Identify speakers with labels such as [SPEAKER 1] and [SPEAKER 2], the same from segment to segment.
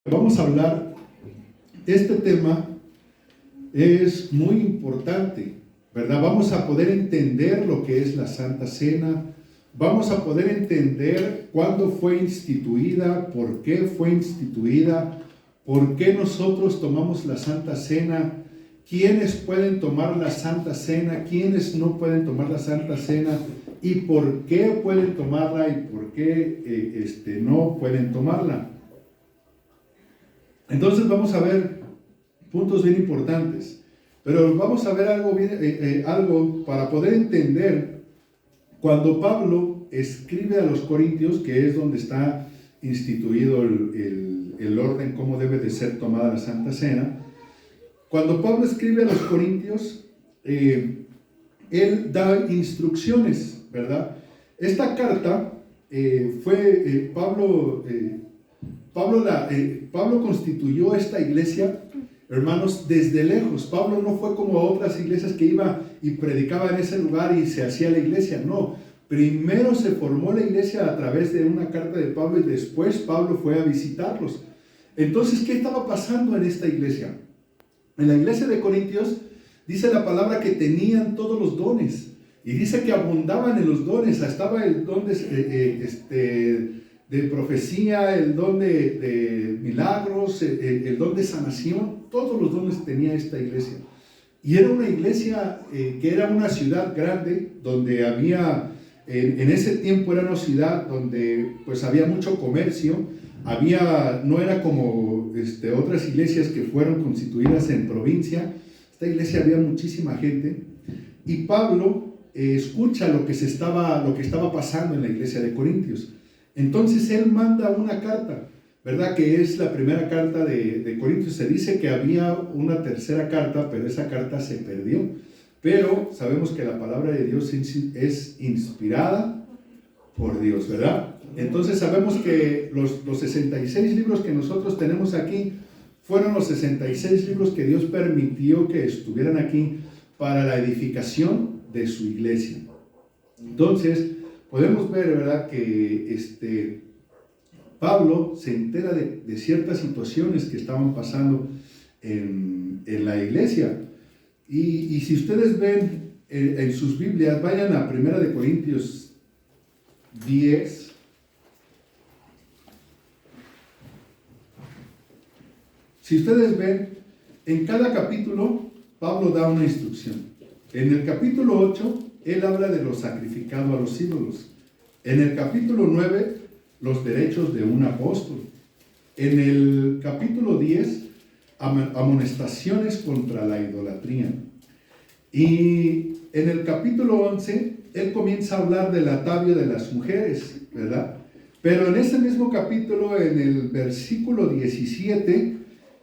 [SPEAKER 1] Vamos a hablar, este tema es muy importante, ¿verdad? Vamos a poder entender lo que es la Santa Cena, vamos a poder entender cuándo fue instituida, por qué fue instituida, por qué nosotros tomamos la Santa Cena, quiénes pueden tomar la Santa Cena, quiénes no pueden tomar la Santa Cena, y por qué pueden tomarla y por qué no pueden tomarla. Entonces vamos a ver puntos bien importantes, pero vamos a ver algo para poder entender. Cuando Pablo escribe a los Corintios, que es donde está instituido el orden, cómo debe de ser tomada la Santa Cena, cuando Pablo escribe a los Corintios, él da instrucciones, ¿verdad? Esta carta Pablo constituyó esta iglesia, hermanos, desde lejos. Pablo no fue como otras iglesias que iba y predicaba en ese lugar y se hacía la iglesia. No, primero se formó la iglesia a través de una carta de Pablo y después Pablo fue a visitarlos. Entonces, ¿qué estaba pasando en esta iglesia? En la iglesia de Corintios dice la palabra que tenían todos los dones y dice que abundaban en los dones. Estaba el don de profecía, el don de milagros, el don de sanación. Todos los dones tenía esta iglesia. Y era una iglesia que era una ciudad grande, donde había, en ese tiempo era una ciudad donde pues había mucho comercio, no era como otras iglesias que fueron constituidas en provincia. Esta iglesia había muchísima gente, y Pablo escucha lo que estaba pasando en la iglesia de Corintios. Entonces él manda una carta, ¿verdad? Que es la primera carta de Corintios. Se dice que había una tercera carta, pero esa carta se perdió. Pero sabemos que la palabra de Dios es inspirada por Dios, ¿verdad? Entonces sabemos que los 66 libros que nosotros tenemos aquí fueron los 66 libros que Dios permitió que estuvieran aquí para la edificación de su iglesia. Entonces podemos ver, ¿verdad?, que Pablo se entera de ciertas situaciones que estaban pasando en la iglesia. Y si ustedes ven en sus Biblias, vayan a 1 Corintios 10. Si ustedes ven, en cada capítulo Pablo da una instrucción. En el capítulo 8, él habla de lo sacrificado a los ídolos. En el capítulo 9, los derechos de un apóstol. En el capítulo 10, amonestaciones contra la idolatría. Y en el capítulo 11, él comienza a hablar del atavio de las mujeres, ¿verdad? Pero en ese mismo capítulo, en el versículo 17,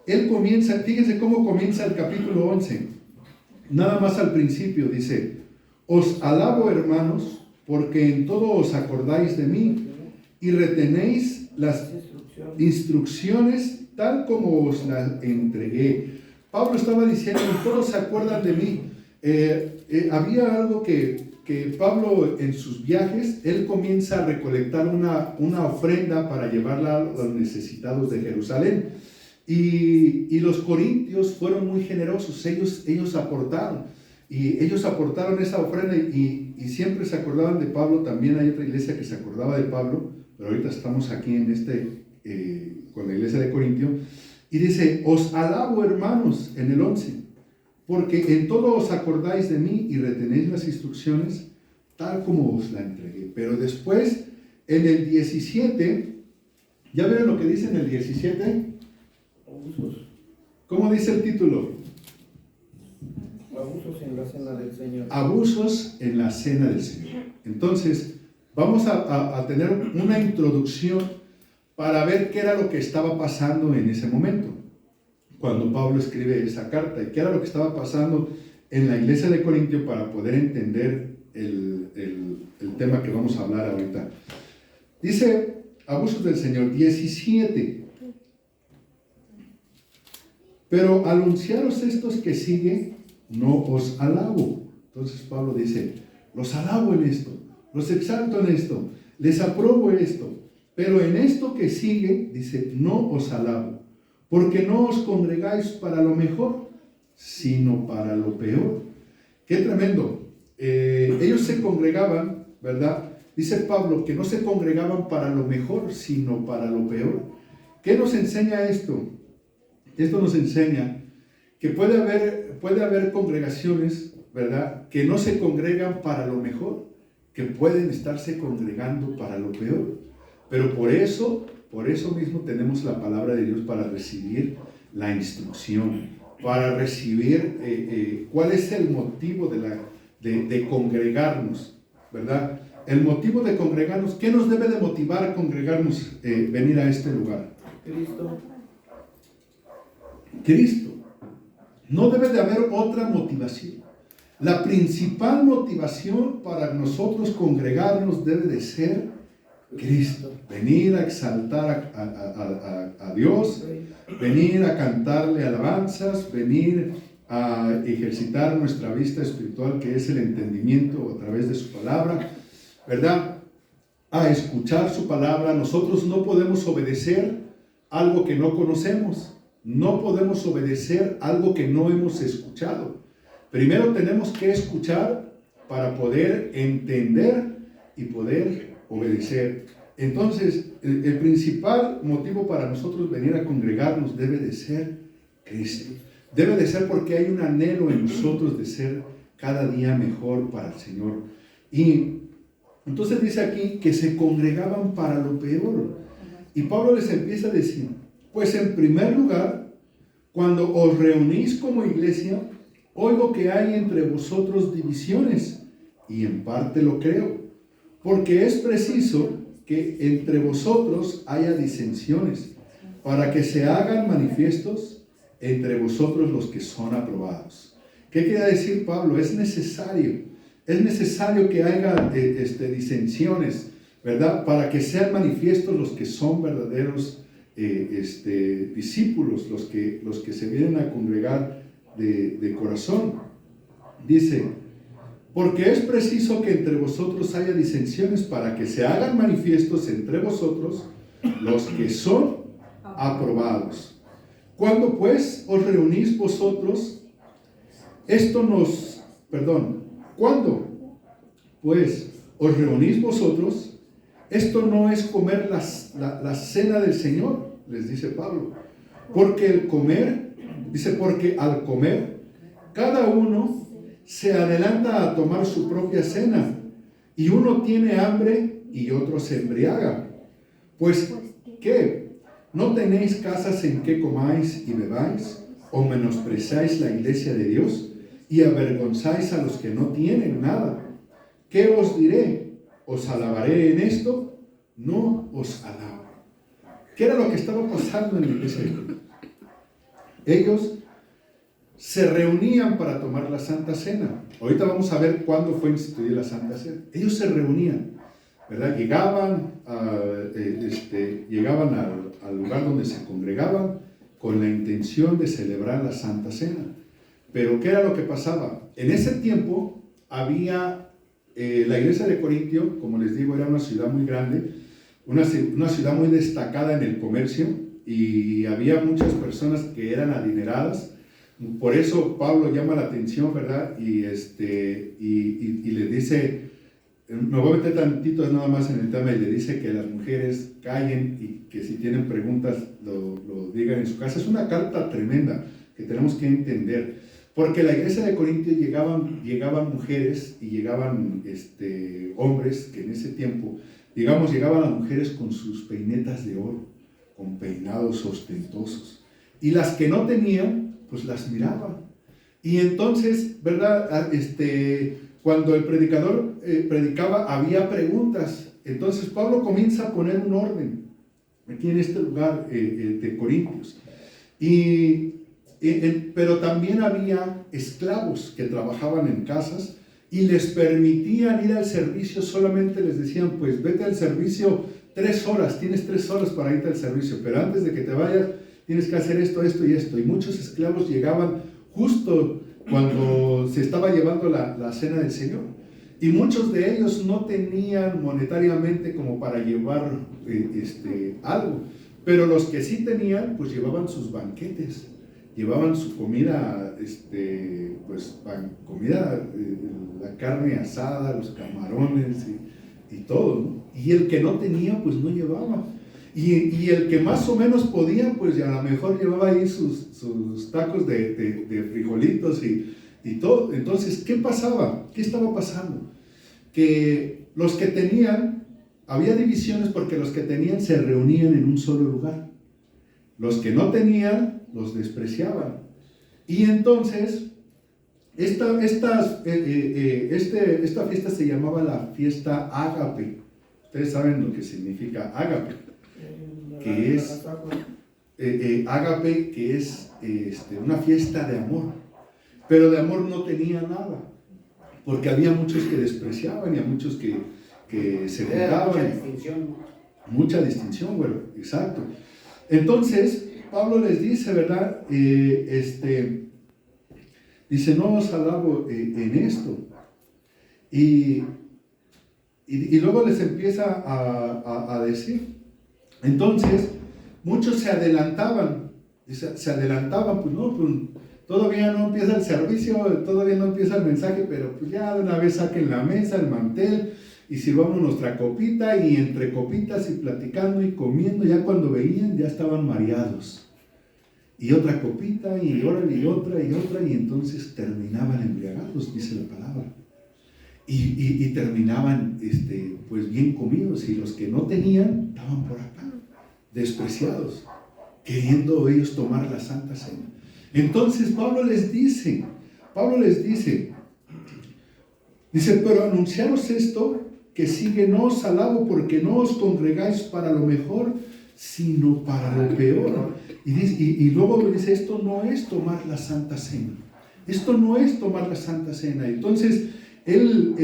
[SPEAKER 1] él comienza, fíjense cómo comienza el capítulo 11. Nada más al principio dice: os alabo, hermanos, porque en todo os acordáis de mí y retenéis las instrucciones tal como os las entregué. Pablo estaba diciendo: todos se acuerdan de mí. Había algo que Pablo, en sus viajes, él comienza a recolectar una ofrenda para llevarla a los necesitados de Jerusalén. Y los corintios fueron muy generosos. Ellos aportaron. Y ellos aportaron esa ofrenda y siempre se acordaban de Pablo. También hay otra iglesia que se acordaba de Pablo, pero ahorita estamos aquí con la iglesia de Corintio. Y dice: os alabo, hermanos, en el 11, porque en todo os acordáis de mí y retenéis las instrucciones tal como os la entregué. Pero después, en el 17, ¿ya ven lo que dice en el 17?
[SPEAKER 2] Abusos.
[SPEAKER 1] ¿Cómo dice el título?
[SPEAKER 2] Abusos en la cena del Señor.
[SPEAKER 1] Abusos en la cena del Señor. Entonces, vamos a tener una introducción para ver qué era lo que estaba pasando en ese momento, cuando Pablo escribe esa carta, y qué era lo que estaba pasando en la iglesia de Corintio, para poder entender el tema que vamos a hablar ahorita. Dice: abusos del Señor, 17. Pero al anunciaros estos que siguen, no os alabo. Entonces Pablo dice: los alabo en esto, los exalto en esto, les aprobo esto, pero en esto que sigue, dice, no os alabo, porque no os congregáis para lo mejor, sino para lo peor. ¡Qué tremendo! Ellos se congregaban, ¿verdad? Dice Pablo que no se congregaban para lo mejor, sino para lo peor. ¿Qué nos enseña esto? Esto nos enseña que puede haber congregaciones, ¿verdad?, que no se congregan para lo mejor, que pueden estarse congregando para lo peor. Pero por eso mismo tenemos la palabra de Dios para recibir la instrucción, para recibir cuál es el motivo de congregarnos, ¿verdad? El motivo de congregarnos, ¿qué nos debe de motivar a congregarnos, venir a este lugar? Cristo. No debe de haber otra motivación. La principal motivación para nosotros congregarnos debe de ser Cristo. Venir a exaltar a Dios, venir a cantarle alabanzas, venir a ejercitar nuestra vista espiritual, que es el entendimiento a través de su palabra, ¿verdad? A escuchar su palabra. Nosotros no podemos obedecer algo que no conocemos. No podemos obedecer algo que no hemos escuchado. Primero tenemos que escuchar para poder entender y poder obedecer. Entonces, el principal motivo para nosotros venir a congregarnos debe de ser Cristo. Debe de ser porque hay un anhelo en nosotros de ser cada día mejor para el Señor. Y entonces dice aquí que se congregaban para lo peor. Y Pablo les empieza a decir, pues en primer lugar, cuando os reunís como iglesia, oigo que hay entre vosotros divisiones, y en parte lo creo, porque es preciso que entre vosotros haya disensiones, para que se hagan manifiestos entre vosotros los que son aprobados. ¿Qué quiere decir Pablo? Es necesario que haya disensiones, ¿verdad? Para que sean manifiestos los que son verdaderos discípulos, los que se vienen a congregar de corazón. Dice, porque es preciso que entre vosotros haya disensiones para que se hagan manifiestos entre vosotros los que son aprobados. Cuando pues os reunís vosotros, cuando pues os reunís vosotros, esto no es comer la cena del Señor, les dice Pablo, porque al comer, cada uno se adelanta a tomar su propia cena, y uno tiene hambre y otro se embriaga. Pues, ¿qué? ¿No tenéis casas en que comáis y bebáis? ¿O menospreciáis la iglesia de Dios y avergonzáis a los que no tienen nada? ¿Qué os diré? ¿Os alabaré en esto? No os alabo. ¿Qué era lo que estaba pasando en la iglesia de Cristo? Ellos se reunían para tomar la Santa Cena. Ahorita vamos a ver cuándo fue instituida la Santa Cena. Ellos se reunían, ¿verdad? Llegaban al lugar donde se congregaban con la intención de celebrar la Santa Cena. Pero ¿qué era lo que pasaba? En ese tiempo había la iglesia de Corintio, como les digo, era una ciudad muy grande, una ciudad muy destacada en el comercio, y había muchas personas que eran adineradas. Por eso Pablo llama la atención, ¿verdad? Y le dice, me voy a meter tantito nada más en el tema, y le dice que las mujeres callen y que si tienen preguntas lo digan en su casa. Es una carta tremenda que tenemos que entender, porque la iglesia de Corintio llegaban mujeres y llegaban hombres que en ese tiempo, llegaban las mujeres con sus peinetas de oro, con peinados ostentosos, y las que no tenían, pues las miraban. Y entonces, ¿verdad? Cuando el predicador predicaba, había preguntas. Entonces Pablo comienza a poner un orden aquí en este lugar de Corintios. Pero también había esclavos que trabajaban en casas y les permitían ir al servicio. Solamente les decían, pues vete al servicio 3 horas, tienes 3 horas para irte al servicio, pero antes de que te vayas tienes que hacer esto, esto y esto. Y muchos esclavos llegaban justo cuando se estaba llevando la cena del Señor, y muchos de ellos no tenían monetariamente como para llevar algo, Pero los que sí tenían, pues llevaban sus banquetes, llevaban su comida, pues comida, la carne asada, los camarones y todo, ¿no? Y el que no tenía, pues no llevaba. Y el que más o menos podía, pues a lo mejor llevaba ahí sus tacos de frijolitos y todo. Entonces, ¿qué pasaba? ¿Qué estaba pasando? Que los que tenían, había divisiones porque los que tenían se reunían en un solo lugar. Los que no tenían, los despreciaban. Y entonces, esta fiesta se llamaba la fiesta ágape. Ustedes saben lo que significa ágape. Que es ágape, que es una fiesta de amor, pero de amor no tenía nada, porque había muchos que despreciaban y a muchos que se juntaban. Mucha distinción, bueno, exacto. Entonces, Pablo les dice, ¿verdad? Dice, no os alabo en esto. Y luego les empieza a decir. Entonces, muchos se adelantaban, pues no, pues todavía no empieza el servicio, todavía no empieza el mensaje, pero pues ya de una vez saquen la mesa, el mantel, y sirvamos nuestra copita, y entre copitas y platicando y comiendo, ya cuando veían, ya estaban mareados. Y otra copita, y otra, y entonces terminaban embriagados, dice la palabra. Y terminaban pues bien comidos, y los que no tenían estaban por acá, despreciados, queriendo ellos tomar la Santa Cena. Entonces Pablo les dice, pero anunciaros esto que sigue, no os alabo porque no os congregáis para lo mejor, sino para lo peor. Y luego dice, esto no es tomar la Santa Cena. Esto no es tomar la Santa Cena. Entonces, él,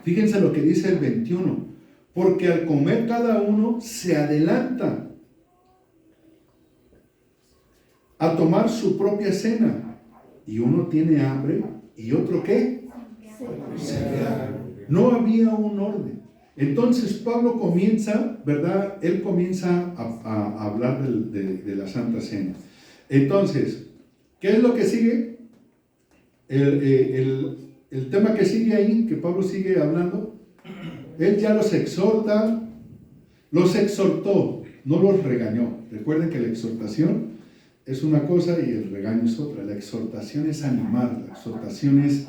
[SPEAKER 1] fíjense lo que dice el 21, porque al comer cada uno se adelanta a tomar su propia cena, y uno tiene hambre y otro ¿qué? No había un orden. Entonces Pablo comienza, ¿verdad? Él comienza a hablar de la Santa Cena. Entonces, ¿qué es lo que sigue? El tema que sigue ahí, que Pablo sigue hablando, él ya los exhorta, los exhortó, no los regañó. Recuerden que la exhortación es una cosa y el regaño es otra. La exhortación es animar, la exhortación es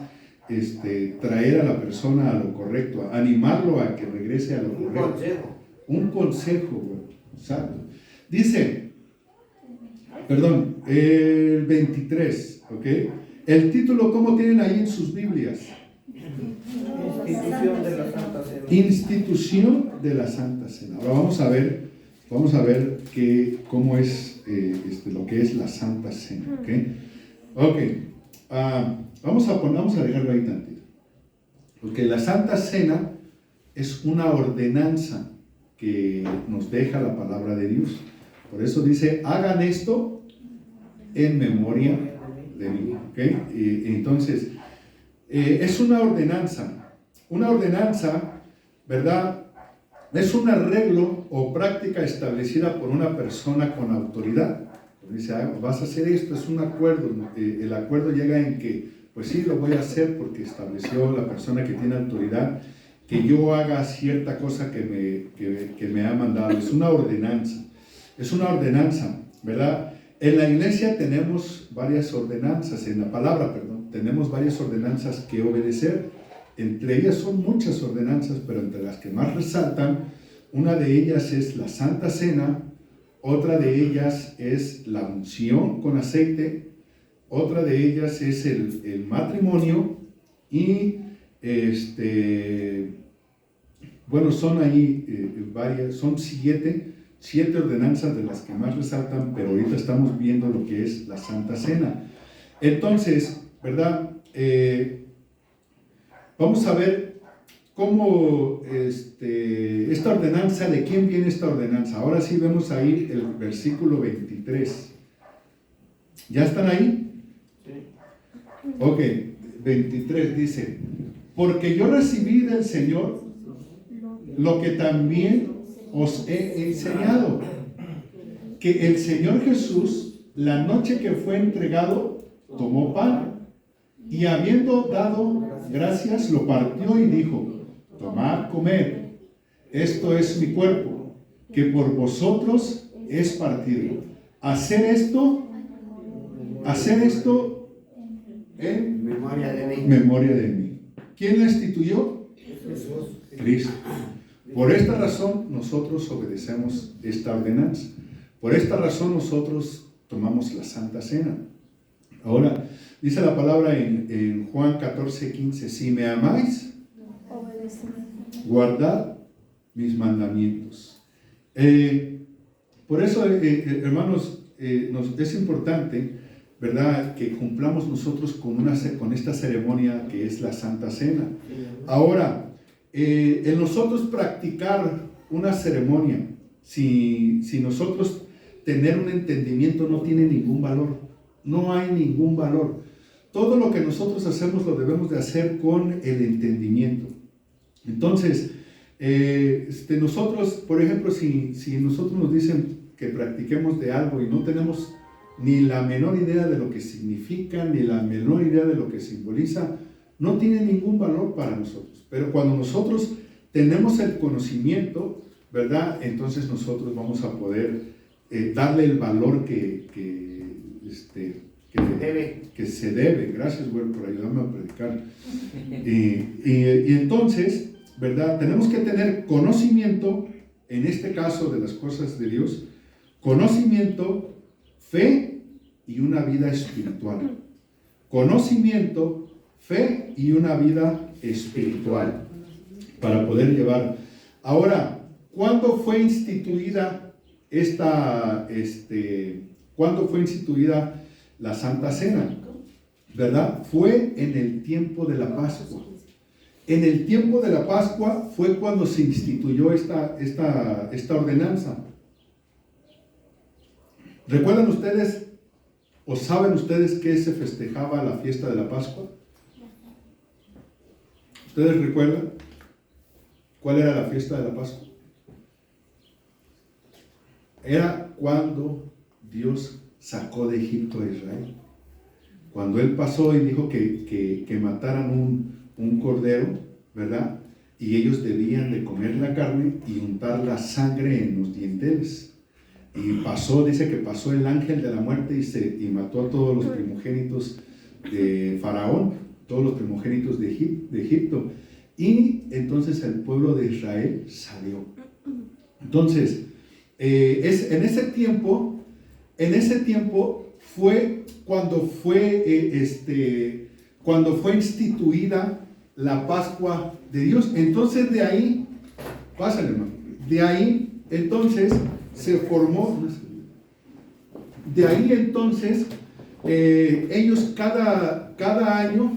[SPEAKER 1] traer a la persona a lo correcto, animarlo a que regrese a lo correcto. Un consejo, bueno, exacto. Dice, el 23, ¿ok? El título, ¿cómo tienen ahí en sus Biblias?
[SPEAKER 2] Institución de la Santa Cena.
[SPEAKER 1] Institución de la Santa Cena. Ahora vamos a ver cómo es lo que es la Santa Cena, ¿ok? Vamos a dejarlo ahí tantito. Porque la Santa Cena es una ordenanza que nos deja la palabra de Dios. Por eso dice, hagan esto en memoria de mí, ¿ok? Entonces, es una ordenanza, ¿verdad? Es un arreglo o práctica establecida por una persona con autoridad. Dice, vas a hacer esto, es un acuerdo. El acuerdo llega en que, pues sí, lo voy a hacer porque estableció la persona que tiene autoridad que yo haga cierta cosa que me ha mandado. Es una ordenanza, ¿verdad? En la iglesia tenemos varias ordenanzas, en la palabra, tenemos varias ordenanzas que obedecer. Entre ellas son muchas ordenanzas, pero entre las que más resaltan, una de ellas es la Santa Cena, otra de ellas es la unción con aceite, otra de ellas es el matrimonio y son ahí varias, son siete ordenanzas de las que más resaltan, pero ahorita estamos viendo lo que es la Santa Cena. Entonces, ¿verdad? Vamos a ver cómo esta ordenanza, ¿de quién viene esta ordenanza? Ahora sí vemos ahí el versículo 23. ¿Ya están ahí? Sí. Ok, 23 dice, porque yo recibí del Señor lo que también os he enseñado. Que el Señor Jesús, la noche que fue entregado, tomó pan y habiendo dado gracias, lo partió y dijo: tomad, comed, esto es mi cuerpo, que por vosotros es partido. Hacer esto en
[SPEAKER 2] Memoria de mí.
[SPEAKER 1] memoria de mí. ¿Quién la instituyó?
[SPEAKER 2] Jesús.
[SPEAKER 1] Cristo. Por esta razón nosotros obedecemos esta ordenanza. Por esta razón nosotros tomamos la Santa Cena. Ahora, dice la palabra en Juan 14:15: si me amáis, guardad mis mandamientos. Por eso, hermanos, es importante, ¿verdad?, que cumplamos nosotros con esta ceremonia que es la Santa Cena. Ahora, en nosotros practicar una ceremonia, si nosotros tener un entendimiento, no tiene ningún valor. No hay ningún valor. Todo lo que nosotros hacemos lo debemos de hacer con el entendimiento. Entonces, nosotros, por ejemplo, si nosotros nos dicen que practiquemos de algo y no tenemos ni la menor idea de lo que significa, ni la menor idea de lo que simboliza, no tiene ningún valor para nosotros. Pero cuando nosotros tenemos el conocimiento, ¿verdad?, entonces nosotros vamos a poder darle el valor que se debe. Gracias, güey, por ayudarme a predicar. Y entonces, ¿verdad?, tenemos que tener conocimiento, en este caso de las cosas de Dios, conocimiento, fe y una vida espiritual. Conocimiento, fe y una vida espiritual para poder llevar. Ahora, ¿cuándo fue instituida ¿cuándo fue instituida la Santa Cena? ¿Verdad? Fue en el tiempo de la Pascua. En el tiempo de la Pascua fue cuando se instituyó esta ordenanza. ¿Recuerdan ustedes o saben ustedes qué se festejaba la fiesta de la Pascua? ¿Ustedes recuerdan cuál era la fiesta de la Pascua? Era cuando Dios sacó de Egipto a Israel. Cuando Él pasó y dijo que mataran un cordero, ¿verdad? Y ellos debían de comer la carne y untar la sangre en los dinteles. Y dice que pasó el ángel de la muerte y mató a todos los primogénitos de Faraón, todos los primogénitos de Egipto. Y entonces el pueblo de Israel salió. Entonces, en ese tiempo fue cuando fue instituida la Pascua de Dios. Entonces de ahí, pásale, hermano, de ahí entonces se formó, de ahí entonces ellos cada año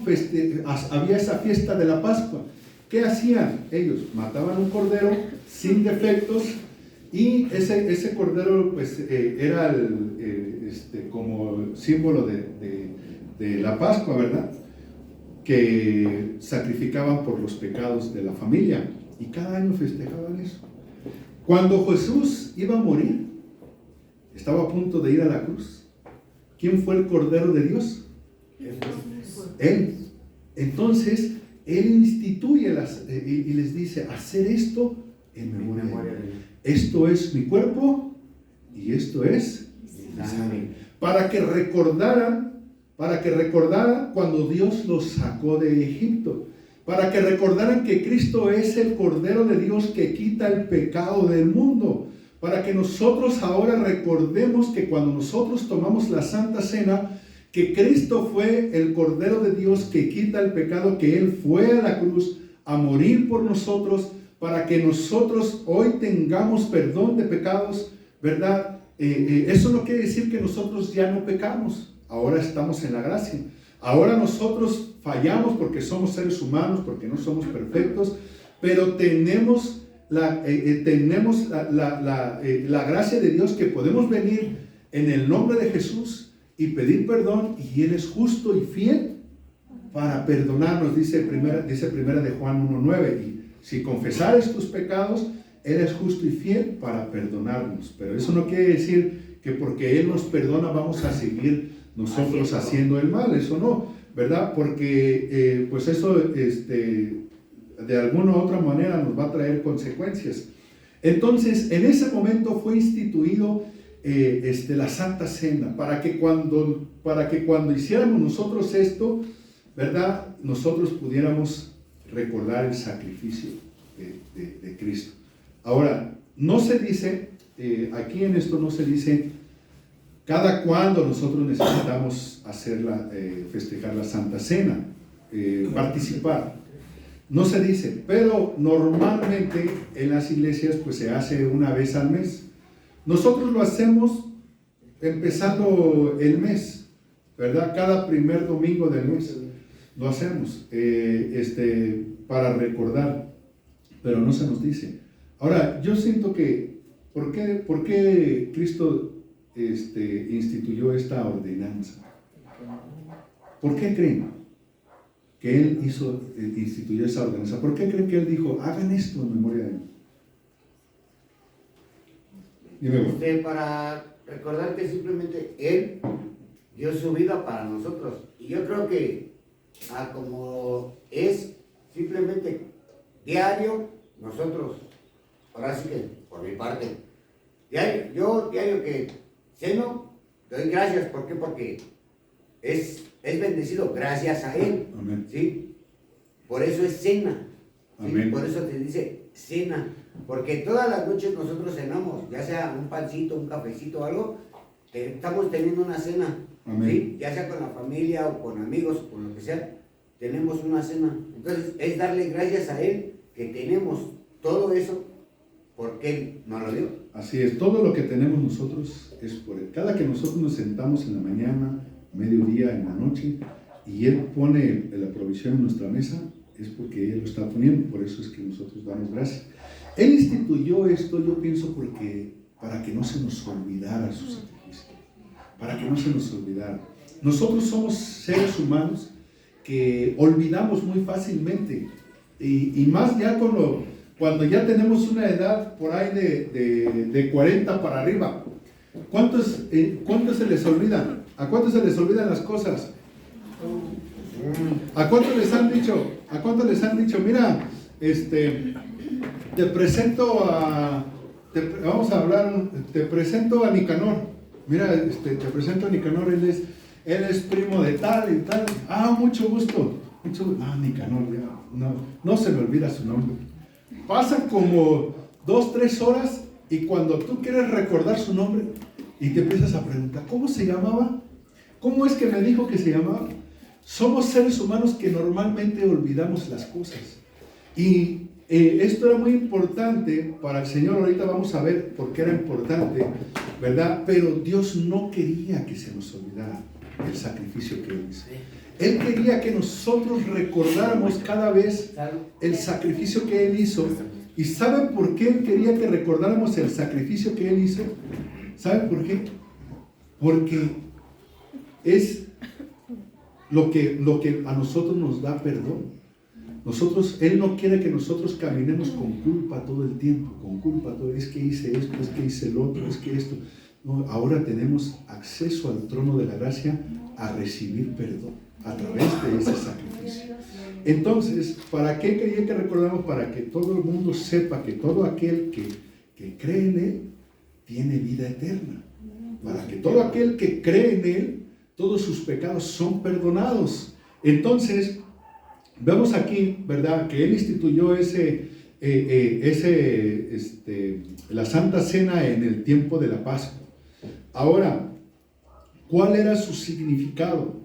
[SPEAKER 1] había esa fiesta de la Pascua. ¿Qué hacían? Ellos mataban un cordero sin defectos. Y ese cordero pues era como símbolo de la Pascua, ¿verdad?, que sacrificaban por los pecados de la familia, y cada año festejaban eso. Cuando Jesús iba a morir, estaba a punto de ir a la cruz, ¿quién fue el Cordero de Dios? Él. Entonces Él instituye y les dice: hacer esto en memoria de mí. Esto es mi cuerpo y esto es mi sangre. Para que recordaran cuando Dios los sacó de Egipto. Para que recordaran que Cristo es el Cordero de Dios que quita el pecado del mundo. Para que nosotros ahora recordemos que cuando nosotros tomamos la Santa Cena, que Cristo fue el Cordero de Dios que quita el pecado, que Él fue a la cruz a morir por nosotros, para que nosotros hoy tengamos perdón de pecados, ¿verdad? Eso no quiere decir que nosotros ya no pecamos. Ahora estamos en la gracia. Ahora nosotros fallamos porque somos seres humanos, porque no somos perfectos, pero tenemos la gracia de Dios, que podemos venir en el nombre de Jesús y pedir perdón, y Él es justo y fiel para perdonarnos, dice primera de Juan 1:9. Y si confesares tus pecados, Él es justo y fiel para perdonarnos. Pero eso no quiere decir que porque Él nos perdona vamos a seguir nosotros haciendo el mal. Eso no, ¿verdad? Porque pues eso de alguna u otra manera nos va a traer consecuencias. Entonces, en ese momento fue instituido la Santa Cena, para que cuando hiciéramos nosotros esto, ¿verdad? Nosotros pudiéramos recordar el sacrificio de Cristo. Ahora, no se dice, aquí en esto no se dice cada cuándo nosotros necesitamos festejar la Santa Cena, participar. No se dice, pero normalmente en las iglesias pues se hace una vez al mes. Nosotros lo hacemos empezando el mes, ¿verdad? Cada primer domingo del mes lo hacemos para recordar, pero no se nos dice. Ahora, yo siento que, ¿por qué Cristo instituyó esta ordenanza? ¿Por qué creen que Él instituyó esa ordenanza? ¿Por qué creen que Él dijo, hagan esto en memoria de mí? Dime,
[SPEAKER 3] Para recordar que simplemente Él dio su vida para nosotros. Y yo creo que como es simplemente diario, nosotros, ahora sí que por mi parte, diario que ceno, doy gracias. ¿Por qué? Porque es bendecido gracias a Él.
[SPEAKER 1] Amén.
[SPEAKER 3] ¿Sí? Por eso es cena. ¿Sí?
[SPEAKER 1] Amén.
[SPEAKER 3] Por eso te dice cena. Porque todas las noches nosotros cenamos, ya sea un pancito, un cafecito o algo, estamos teniendo una cena.
[SPEAKER 1] Amén.
[SPEAKER 3] ¿Sí? Ya sea con la familia o con amigos o con lo que sea, tenemos una cena. Entonces es darle gracias a Él que tenemos todo eso porque Él nos lo dio.
[SPEAKER 1] Así es, todo lo que tenemos nosotros es por Él. Cada que nosotros nos sentamos en la mañana, mediodía, en la noche, y Él pone la provisión en nuestra mesa, es porque Él lo está poniendo. Por eso es que nosotros damos gracias. Él instituyó esto, yo pienso, para que no se nos olvidara su sacrificio, para que no se nos olvidara. Nosotros somos seres humanos que olvidamos muy fácilmente, y más ya cuando ya tenemos una edad por ahí de 40 para arriba. ¿Cuántos se les olvidan? ¿A cuántos se les olvidan las cosas? ¿A cuántos les han dicho, mira, te presento te presento a Nicanor? Mira, te presento a Nicanor, él es primo de tal y tal. Ah, mucho gusto. Nicanor, no se me olvida su nombre. Pasan como 2-3 horas y cuando tú quieres recordar su nombre y te empiezas a preguntar, ¿cómo se llamaba? ¿Cómo es que me dijo que se llamaba? Somos seres humanos que normalmente olvidamos las cosas. Y esto era muy importante para el Señor. Ahorita vamos a ver por qué era importante, ¿verdad? Pero Dios no quería que se nos olvidara el sacrificio que Él hizo. Él quería que nosotros recordáramos cada vez el sacrificio que Él hizo. ¿Y saben por qué Él quería que recordáramos el sacrificio que Él hizo? ¿Saben por qué? Porque es lo que a nosotros nos da perdón. Él no quiere que nosotros caminemos con culpa todo el tiempo, es que hice esto, es que hice el otro, es que esto. No, ahora tenemos acceso al trono de la gracia a recibir perdón a través de ese sacrificio. Entonces, ¿para qué quería que recordáramos? Para que todo el mundo sepa que todo aquel que cree en Él tiene vida eterna. Para que todo aquel que cree en Él, todos sus pecados son perdonados. Entonces, vemos aquí, ¿verdad?, que Él instituyó la Santa Cena en el tiempo de la Pascua. Ahora, ¿cuál era su significado?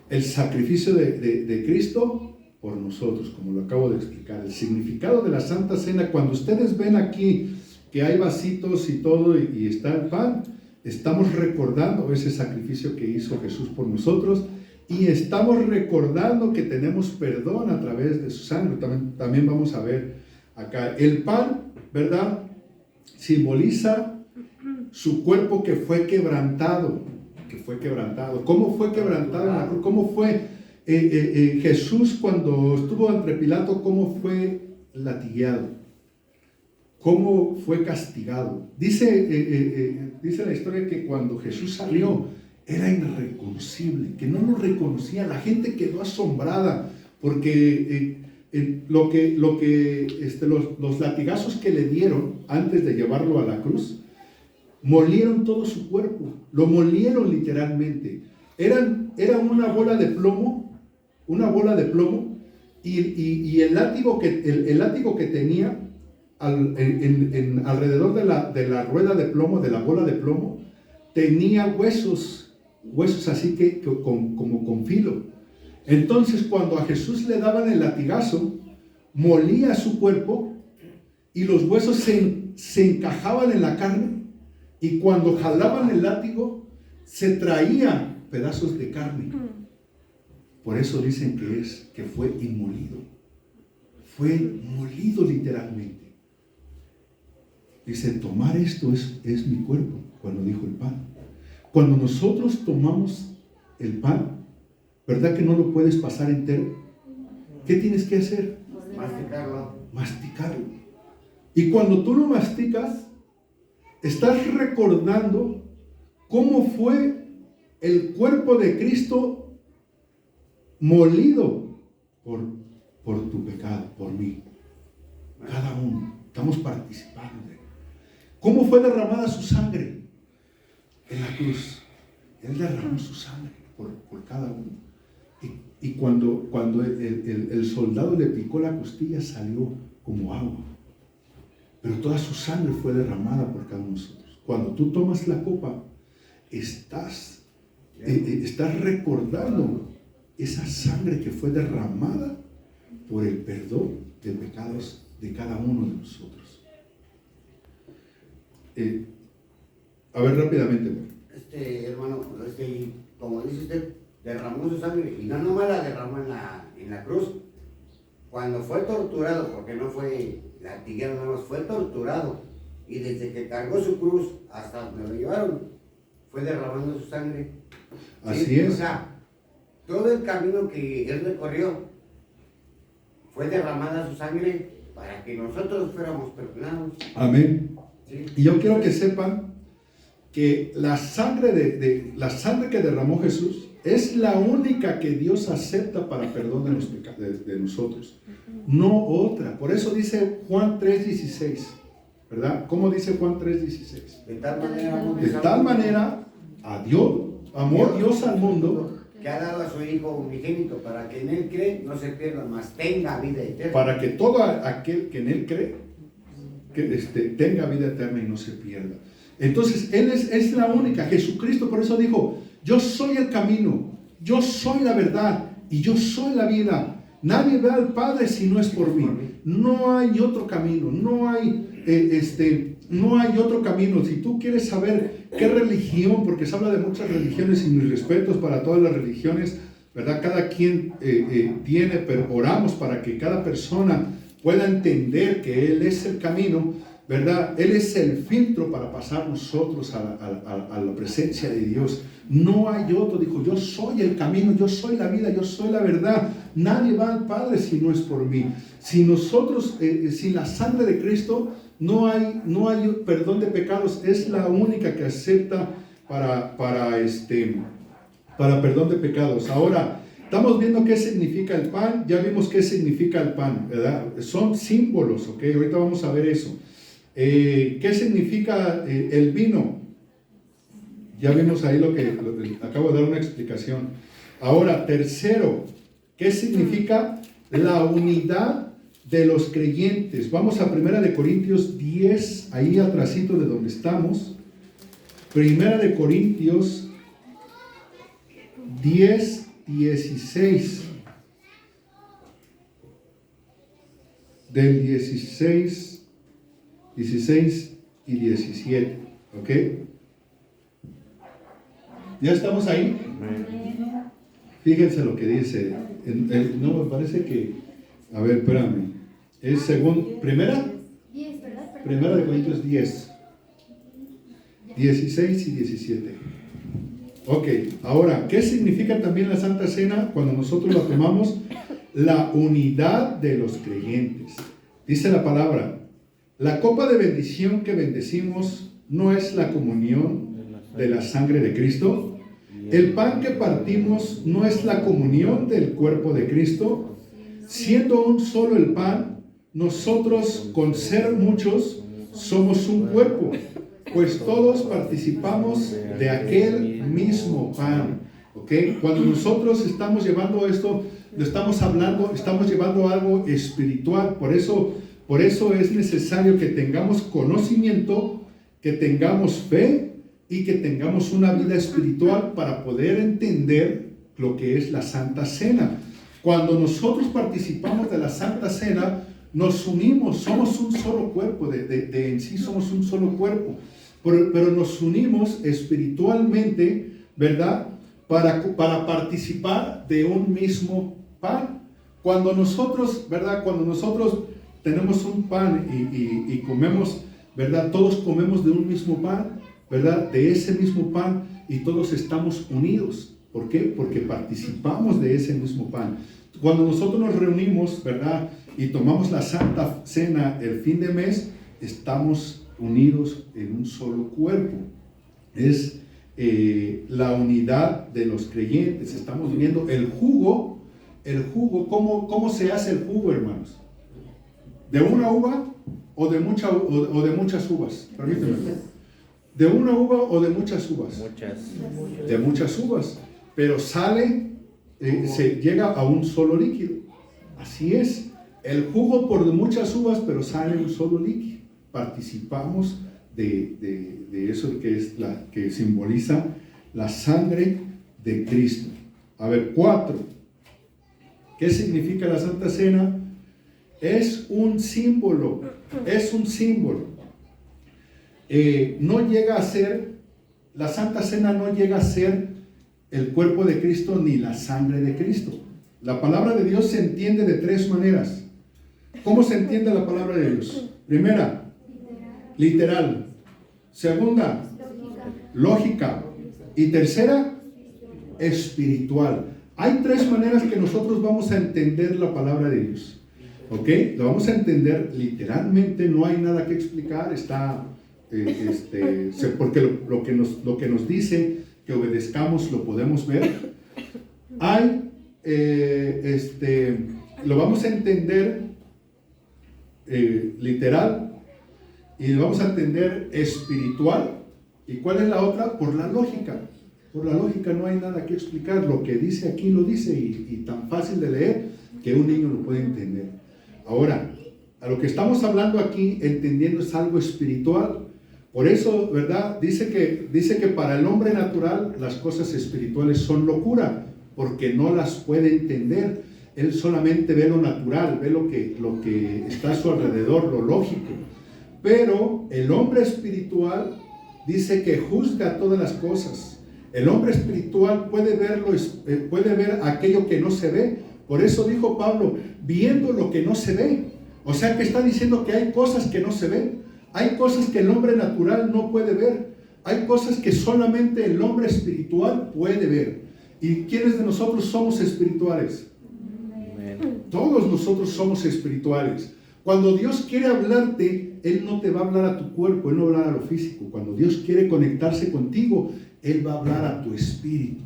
[SPEAKER 1] El sacrificio de Cristo por nosotros, como lo acabo de explicar. El significado de la Santa Cena, cuando ustedes ven aquí que hay vasitos y todo y está el pan, estamos recordando ese sacrificio que hizo Jesús por nosotros y estamos recordando que tenemos perdón a través de su sangre. También vamos a ver acá. El pan, ¿verdad?, simboliza su cuerpo que fue quebrantado. ¿Cómo fue quebrantado en la cruz? ¿Cómo fue Jesús cuando estuvo entre Pilato? ¿Cómo fue latigueado? cómo fue castigado. Dice la historia que cuando Jesús salió era irreconocible, que no lo reconocía. La gente quedó asombrada porque los latigazos que le dieron antes de llevarlo a la cruz, molieron todo su cuerpo, lo molieron literalmente. Era una bola de plomo, y el látigo que tenía alrededor de la rueda de plomo, de la bola de plomo, tenía huesos así que como con filo. Entonces, cuando a Jesús le daban el latigazo, molía su cuerpo y los huesos se encajaban en la carne, y cuando jalaban el látigo, se traían pedazos de carne. Por eso dicen que fue inmolido. Fue molido literalmente. Dice, tomar esto es mi cuerpo, cuando dijo el pan. Cuando nosotros tomamos el pan, ¿verdad que no lo puedes pasar entero? ¿Qué tienes que hacer? Masticarlo. Y cuando tú lo masticas, estás recordando cómo fue el cuerpo de Cristo molido por tu pecado, por mí. Cada uno. Estamos participando de él. ¿Cómo fue derramada su sangre? En la cruz. Él derramó su sangre por cada uno. Y cuando el soldado le picó la costilla, salió como agua. Pero toda su sangre fue derramada por cada uno de nosotros. Cuando tú tomas la copa, estás recordando esa sangre que fue derramada por el perdón de pecados de cada uno de nosotros. A ver, rápidamente.
[SPEAKER 3] Hermano, como dice usted, derramó su sangre, y no nomás la derramó en la cruz. Cuando fue torturado, porque no fue latiguero, nada más, fue torturado, y desde que cargó su cruz hasta donde lo llevaron, fue derramando su sangre.
[SPEAKER 1] Así
[SPEAKER 3] ¿sí?
[SPEAKER 1] es.
[SPEAKER 3] O sea, todo el camino que él recorrió fue derramada su sangre para que nosotros fuéramos perdonados.
[SPEAKER 1] Amén.
[SPEAKER 3] ¿Sí?
[SPEAKER 1] Y yo quiero que sepan que la sangre la sangre que derramó Jesús es la única que Dios acepta para perdón de los pecados de nosotros, no otra. Por eso dice Juan 3:16, ¿verdad? ¿Cómo dice Juan 3:16? De tal manera amó Dios al mundo,
[SPEAKER 3] que ha dado a su Hijo unigénito, para que en Él cree no se pierda, mas tenga vida eterna.
[SPEAKER 1] para que todo aquel que en Él cree tenga vida eterna y no se pierda. Entonces, Él es la única. Jesucristo por eso dijo, yo soy el camino, yo soy la verdad y yo soy la vida. Nadie ve al Padre si no es por mí. No hay otro camino, no hay otro camino. Si tú quieres saber qué religión, porque se habla de muchas religiones y mis respetos para todas las religiones, ¿verdad? Cada quien tiene, pero oramos para que cada persona pueda entender que Él es el camino, ¿verdad? Él es el filtro para pasar nosotros a la presencia de Dios. No hay otro. Dijo, yo soy el camino, yo soy la vida, yo soy la verdad. Nadie va al Padre si no es por mí. Si nosotros, sin la sangre de Cristo, no hay perdón de pecados. Es la única que acepta para perdón de pecados. Ahora, estamos viendo qué significa el pan. Ya vimos qué significa el pan, ¿verdad? Son símbolos, ¿ok? Ahorita vamos a ver eso. ¿Qué significa el vino? Ya vimos ahí lo que acabo de dar una explicación. Ahora, tercero, ¿qué significa la unidad de los creyentes? Vamos a 1 Corintios 10, ahí atrásito de donde estamos. 1 Corintios 10, 16. Del 16 y 17, ¿ok? ¿Ya estamos ahí? Fíjense lo que dice. No, me parece que... A ver, espérame. Es según... Primera de Corintios 10. 16 y 17. Ok, ahora, ¿qué significa también la Santa Cena cuando nosotros la tomamos? La unidad de los creyentes. Dice la palabra, La copa de bendición que bendecimos no es la comunión de la sangre de Cristo. El pan que partimos no es la comunión del cuerpo de Cristo. Siendo un solo el pan, nosotros, con ser muchos, somos un cuerpo, pues todos participamos de aquel mismo pan. ¿Ok? Cuando nosotros estamos llevando esto, lo estamos hablando, estamos llevando algo espiritual. Por eso es necesario que tengamos conocimiento, que tengamos fe y que tengamos una vida espiritual para poder entender lo que es la Santa Cena. Cuando nosotros participamos de la Santa Cena, nos unimos, somos un solo cuerpo, en sí somos un solo cuerpo, pero nos unimos espiritualmente, ¿verdad? Para participar de un mismo pan. Cuando nosotros, ¿verdad? Cuando nosotros tenemos un pan y comemos, ¿verdad? Todos comemos de un mismo pan, ¿verdad? De ese mismo pan y todos estamos unidos. ¿Por qué? Porque participamos de ese mismo pan. Cuando nosotros nos reunimos, ¿verdad? Y tomamos la Santa Cena el fin de mes, estamos unidos en un solo cuerpo. Es la unidad de los creyentes. Estamos viendo el jugo, ¿cómo se hace el jugo, hermanos? ¿De una uva o de muchas uvas? Permíteme. ¿De una uva o de muchas uvas?
[SPEAKER 2] Muchas.
[SPEAKER 1] De muchas uvas. Pero sale, se llega a un solo líquido. Así es. El jugo por muchas uvas, pero sale un solo líquido. Participamos de eso que simboliza la sangre de Cristo. A ver, 4. ¿Qué significa la Santa Cena? Es un símbolo. Es un símbolo. No llega a ser, la Santa Cena no llega a ser el cuerpo de Cristo ni la sangre de Cristo. La palabra de Dios se entiende de 3 maneras. ¿Cómo se entiende la palabra de Dios? Primera, literal. Segunda, lógica. Y tercera, espiritual. Hay 3 maneras que nosotros vamos a entender la palabra de Dios. ¿Ok? Lo vamos a entender literalmente, no hay nada que explicar, está... porque lo que nos dice que obedezcamos lo podemos ver. Lo vamos a entender literal y lo vamos a entender espiritual. ¿Y cuál es la otra? Por la lógica. Por la lógica no hay nada que explicar. Lo que dice aquí lo dice y tan fácil de leer que un niño lo puede entender. Ahora, a lo que estamos hablando aquí, entendiendo, es algo espiritual. Por eso, ¿verdad? Dice que para el hombre natural las cosas espirituales son locura, porque no las puede entender. Él solamente ve lo natural, ve lo que está a su alrededor, lo lógico. Pero el hombre espiritual dice que juzga todas las cosas. El hombre espiritual puede ver aquello que no se ve. Por eso dijo Pablo, viendo lo que no se ve. O sea que está diciendo que hay cosas que no se ven. Hay cosas que el hombre natural no puede ver. Hay cosas que solamente el hombre espiritual puede ver. ¿Y quiénes de nosotros somos espirituales? Amén. Todos nosotros somos espirituales. Cuando Dios quiere hablarte, Él no te va a hablar a tu cuerpo, Él no va a hablar a lo físico. Cuando Dios quiere conectarse contigo, Él va a hablar a tu espíritu.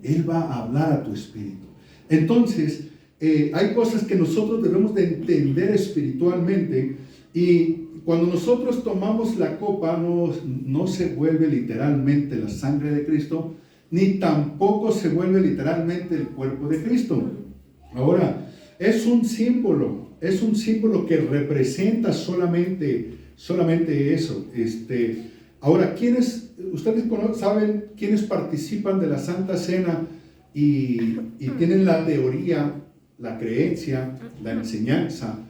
[SPEAKER 1] Él va a hablar a tu espíritu. Entonces, hay cosas que nosotros debemos de entender espiritualmente, y cuando nosotros tomamos la copa no se vuelve literalmente la sangre de Cristo, ni tampoco se vuelve literalmente el cuerpo de Cristo. Ahora, es un símbolo que representa solamente eso. Ahora, ustedes saben quiénes participan de la Santa Cena y tienen la teoría, la creencia, la enseñanza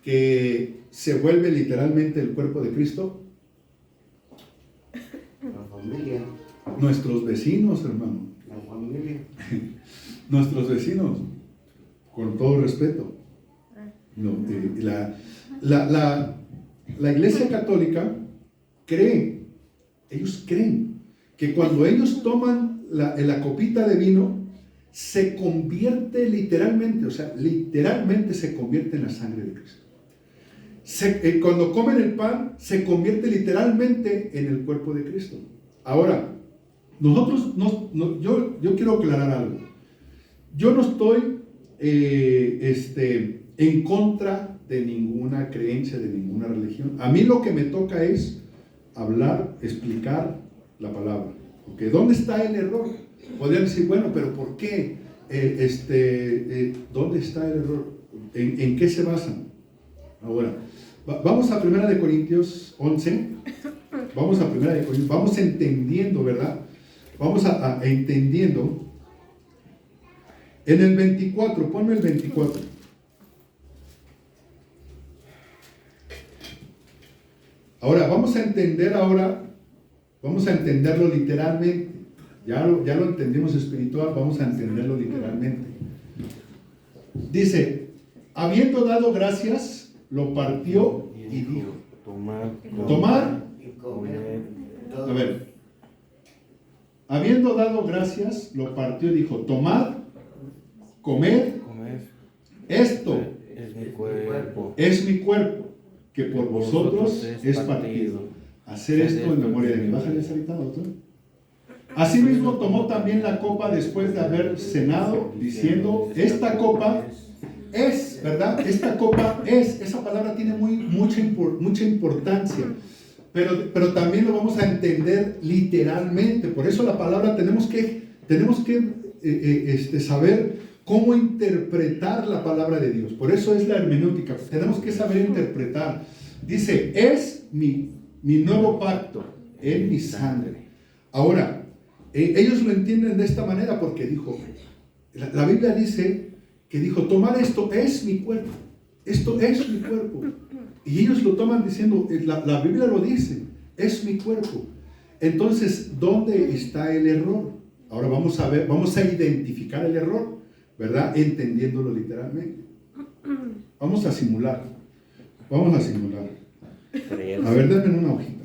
[SPEAKER 1] que se vuelve literalmente el cuerpo de Cristo?
[SPEAKER 3] La familia.
[SPEAKER 1] Nuestros vecinos, hermano.
[SPEAKER 3] La familia.
[SPEAKER 1] Nuestros vecinos, con todo respeto. No, la Iglesia Católica ellos creen que cuando ellos toman la copita de vino, se convierte literalmente, literalmente se convierte en la sangre de Cristo. cuando comen el pan, se convierte literalmente en el cuerpo de Cristo. Ahora, nosotros, yo quiero aclarar algo. Yo no estoy en contra de ninguna creencia, de ninguna religión. A mí lo que me toca es hablar, explicar la palabra. ¿Okay? ¿Dónde está el error? Podrían decir, bueno, pero ¿por qué? ¿Dónde está el error? ¿En qué se basan? Ahora, vamos a 1 de Corintios 11. Vamos a 1 de Corintios. Vamos entendiendo, ¿verdad? Vamos a entendiendo. En el 24, ponme el 24. Ahora, vamos a entenderlo literalmente. Ya lo entendimos espiritual, vamos a entenderlo literalmente. Dice, habiendo dado gracias, lo partió y dijo, tomar,
[SPEAKER 3] Y comer todo.
[SPEAKER 1] a ver, habiendo dado gracias, lo partió y dijo, tomad, comed, esto
[SPEAKER 2] Es mi cuerpo.
[SPEAKER 1] es mi cuerpo, que por vosotros es partido. Hacer esto en memoria de mí. Bájale esa ahorita, doctor. Asimismo tomó también la copa después de haber cenado, diciendo, esta copa es, ¿verdad? Esta copa es, esa palabra tiene mucha importancia, pero también lo vamos a entender literalmente. Por eso la palabra tenemos que saber cómo interpretar la palabra de Dios. Por eso es la hermenéutica. Tenemos que saber interpretar. Dice, es mi nuevo pacto en mi sangre. Ahora, ellos lo entienden de esta manera porque dijo, la Biblia dice que dijo, tomar esto es mi cuerpo. Esto es mi cuerpo. Y ellos lo toman diciendo, la Biblia lo dice, es mi cuerpo. Entonces, ¿dónde está el error? Ahora vamos a identificar el error, ¿verdad? Entendiéndolo literalmente. Vamos a simular. A ver, denme una hojita.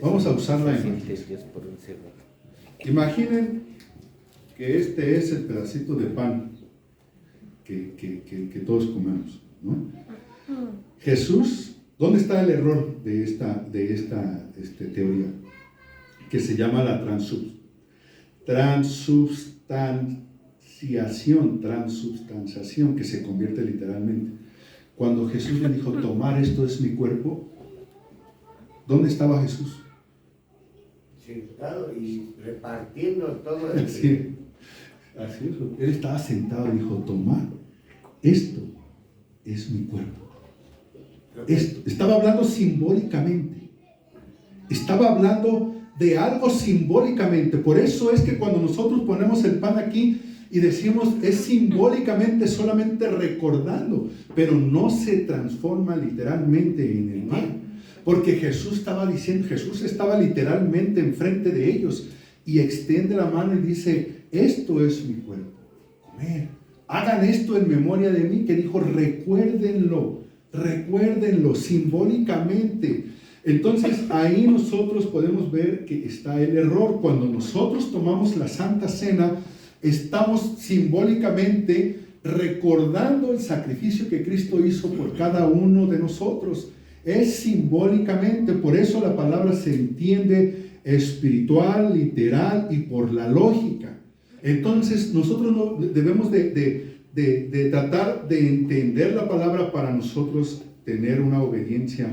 [SPEAKER 1] Vamos a usar la imagen. Imaginen que este es el pedacito de pan que todos comemos, ¿no? Jesús, ¿dónde está el error de esta teoría? Que se llama la transubstanciación, que se convierte literalmente. Cuando Jesús le dijo, tomar esto es mi cuerpo, ¿dónde estaba Jesús?
[SPEAKER 3] Sentado y repartiendo todo el...
[SPEAKER 1] Sí, así es. Él estaba sentado y dijo, tomad, esto es mi cuerpo. Estaba hablando simbólicamente. Estaba hablando de algo simbólicamente. Por eso es que cuando nosotros ponemos el pan aquí y decimos, es simbólicamente solamente recordando, pero no se transforma literalmente en el pan. Porque Jesús estaba literalmente enfrente de ellos y extiende la mano y dice, esto es mi cuerpo, comer, hagan esto en memoria de mí, que dijo, recuérdenlo simbólicamente. Entonces ahí nosotros podemos ver que está el error. Cuando nosotros tomamos la Santa Cena, estamos simbólicamente recordando el sacrificio que Cristo hizo por cada uno de nosotros. Es simbólicamente, por eso la palabra se entiende espiritual, literal y por la lógica. Entonces nosotros no debemos de tratar de entender la palabra para nosotros tener una obediencia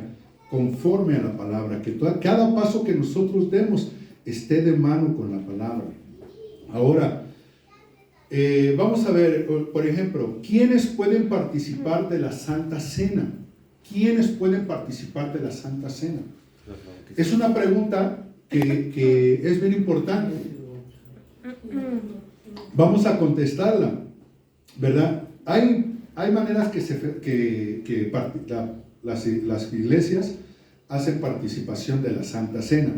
[SPEAKER 1] conforme a la palabra, que cada paso que nosotros demos esté de mano con la palabra. Ahora, vamos a ver, por ejemplo, ¿quiénes pueden participar de la Santa Cena? ¿Quiénes pueden participar de la Santa Cena? Es una pregunta que es bien importante. Vamos a contestarla, ¿verdad? Hay maneras que las iglesias hacen participación de la Santa Cena,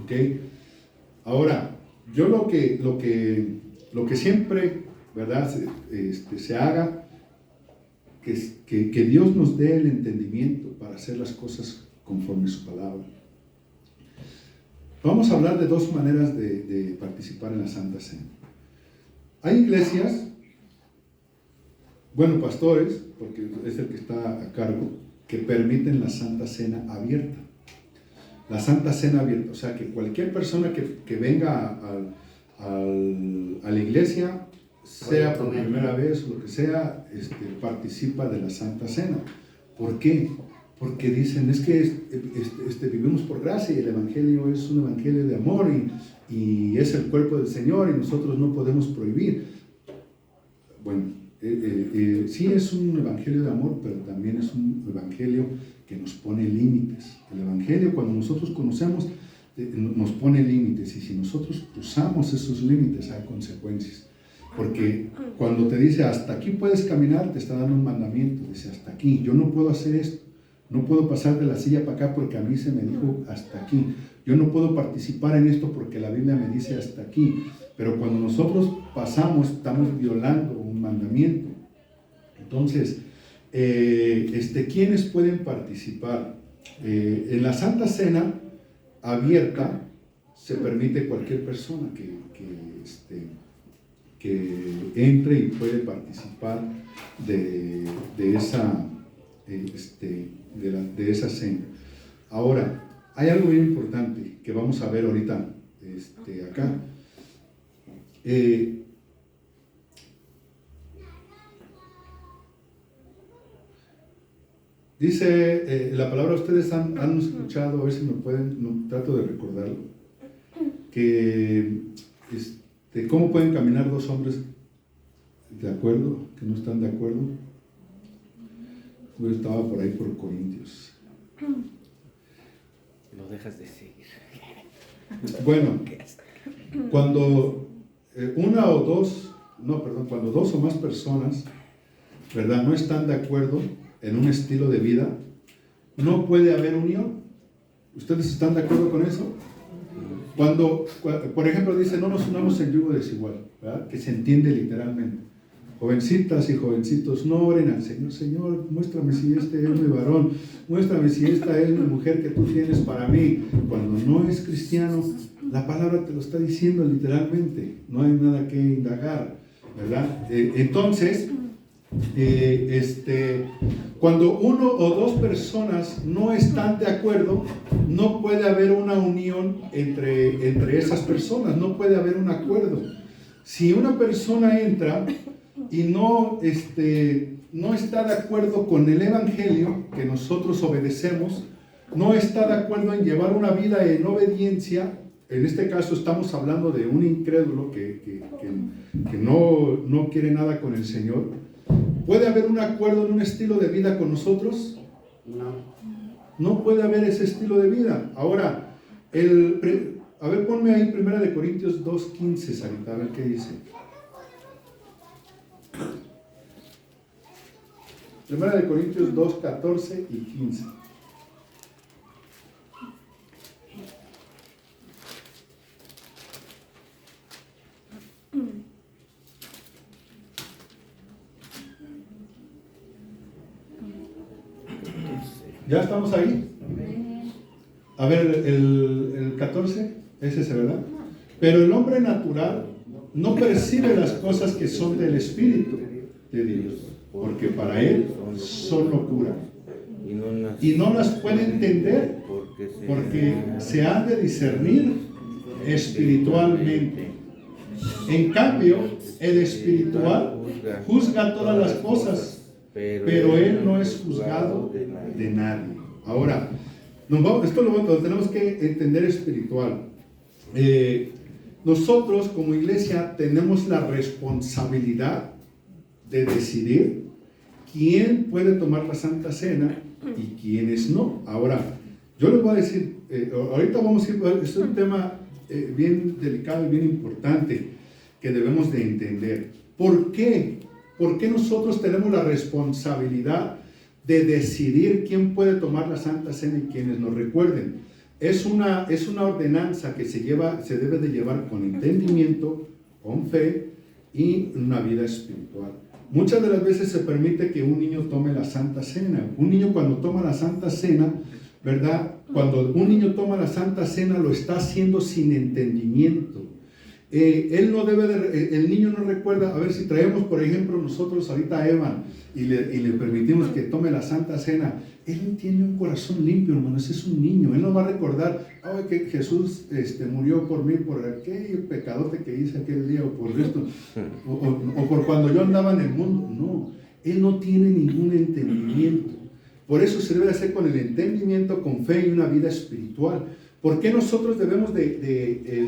[SPEAKER 1] ¿ok? Ahora, yo lo que siempre, ¿verdad? Se haga, que Dios nos dé el entendimiento para hacer las cosas conforme su palabra. Vamos a hablar de dos maneras de participar en la Santa Cena. Hay iglesias bueno, pastores, porque es el que está a cargo, que permiten la Santa Cena abierta. La Santa Cena abierta, o sea, que cualquier persona que venga a la iglesia, sea por primera vez o lo que sea, participa de la Santa Cena. ¿Por qué? Porque dicen, es que vivimos por gracia y el Evangelio es un Evangelio de amor y es el cuerpo del Señor y nosotros no podemos prohibir. Bueno, sí es un Evangelio de amor, pero también es un Evangelio que nos pone límites. El Evangelio, cuando nosotros conocemos, nos pone límites, y si nosotros cruzamos esos límites hay consecuencias. Porque cuando te dice hasta aquí puedes caminar, te está dando un mandamiento. Dice hasta aquí, yo no puedo hacer esto, no puedo pasar de la silla para acá porque a mí se me dijo hasta aquí, yo no puedo participar en esto porque la Biblia me dice hasta aquí. Pero cuando nosotros pasamos, estamos violando un mandamiento. Entonces, ¿quiénes pueden participar? En la Santa Cena abierta se permite cualquier persona que entre y puede participar de esa cena. Ahora, hay algo bien importante que vamos a ver ahorita acá. Dice la palabra, ustedes han escuchado, a ver si me pueden, trato de recordarlo, que ¿cómo pueden caminar dos hombres de acuerdo, que no están de acuerdo? Yo estaba por ahí por Corintios.
[SPEAKER 2] Lo dejas de seguir.
[SPEAKER 1] Bueno, cuando cuando dos o más personas, ¿verdad?, no están de acuerdo en un estilo de vida, no puede haber unión. ¿Ustedes están de acuerdo con eso? Cuando, por ejemplo, dice, no nos unamos en yugo desigual, ¿verdad?, que se entiende literalmente. Jovencitas y jovencitos, no oren al Señor. Señor, muéstrame si este es mi varón, muéstrame si esta es mi mujer que tú tienes para mí. Cuando no es cristiano, la palabra te lo está diciendo literalmente, no hay nada que indagar, ¿verdad? Entonces, cuando uno o dos personas no están de acuerdo, no puede haber una unión entre esas personas, no puede haber un acuerdo. Si una persona entra y no está de acuerdo con el Evangelio que nosotros obedecemos, no está de acuerdo en llevar una vida en obediencia, en este caso estamos hablando de un incrédulo que no quiere nada con el Señor, ¿puede haber un acuerdo en un estilo de vida con nosotros? No puede haber ese estilo de vida. Ahora, a ver, ponme ahí 1 Corintios 2:15, Sarita, a ver qué dice. 1 Corintios 2:14 y 15. ¿Ya estamos ahí? A ver, el 14, es ese, ¿verdad? Pero el hombre natural no percibe las cosas que son del Espíritu de Dios, porque para él son locura. Y no las puede entender porque se han de discernir espiritualmente. En cambio, el espiritual juzga todas las cosas, pero él no es juzgado de nadie. Ahora, esto lo tenemos que entender espiritual. Nosotros como iglesia tenemos la responsabilidad de decidir quién puede tomar la Santa Cena y quiénes no. Ahora, yo les voy a decir, ahorita vamos a ir, es un tema bien delicado y bien importante que debemos de entender. ¿Por qué? ¿Por qué nosotros tenemos la responsabilidad de decidir quién puede tomar la Santa Cena y quiénes no? Recuerden, es una ordenanza que se debe de llevar con entendimiento, con fe y una vida espiritual. Muchas de las veces se permite que un niño tome la Santa Cena. Un niño cuando toma la Santa Cena, ¿verdad? Cuando un niño toma la Santa Cena lo está haciendo sin entendimiento. Él no debe el niño no recuerda. A ver, si traemos, por ejemplo, nosotros ahorita a Evan y le permitimos que tome la Santa Cena, él tiene un corazón limpio, hermanos, es un niño. Él no va a recordar, ay, que Jesús murió por mí, por aquel pecadote que hice aquel día, o por esto, o por cuando yo andaba en el mundo. No, él no tiene ningún entendimiento. Por eso se debe hacer con el entendimiento, con fe y una vida espiritual. ¿Por qué nosotros debemos de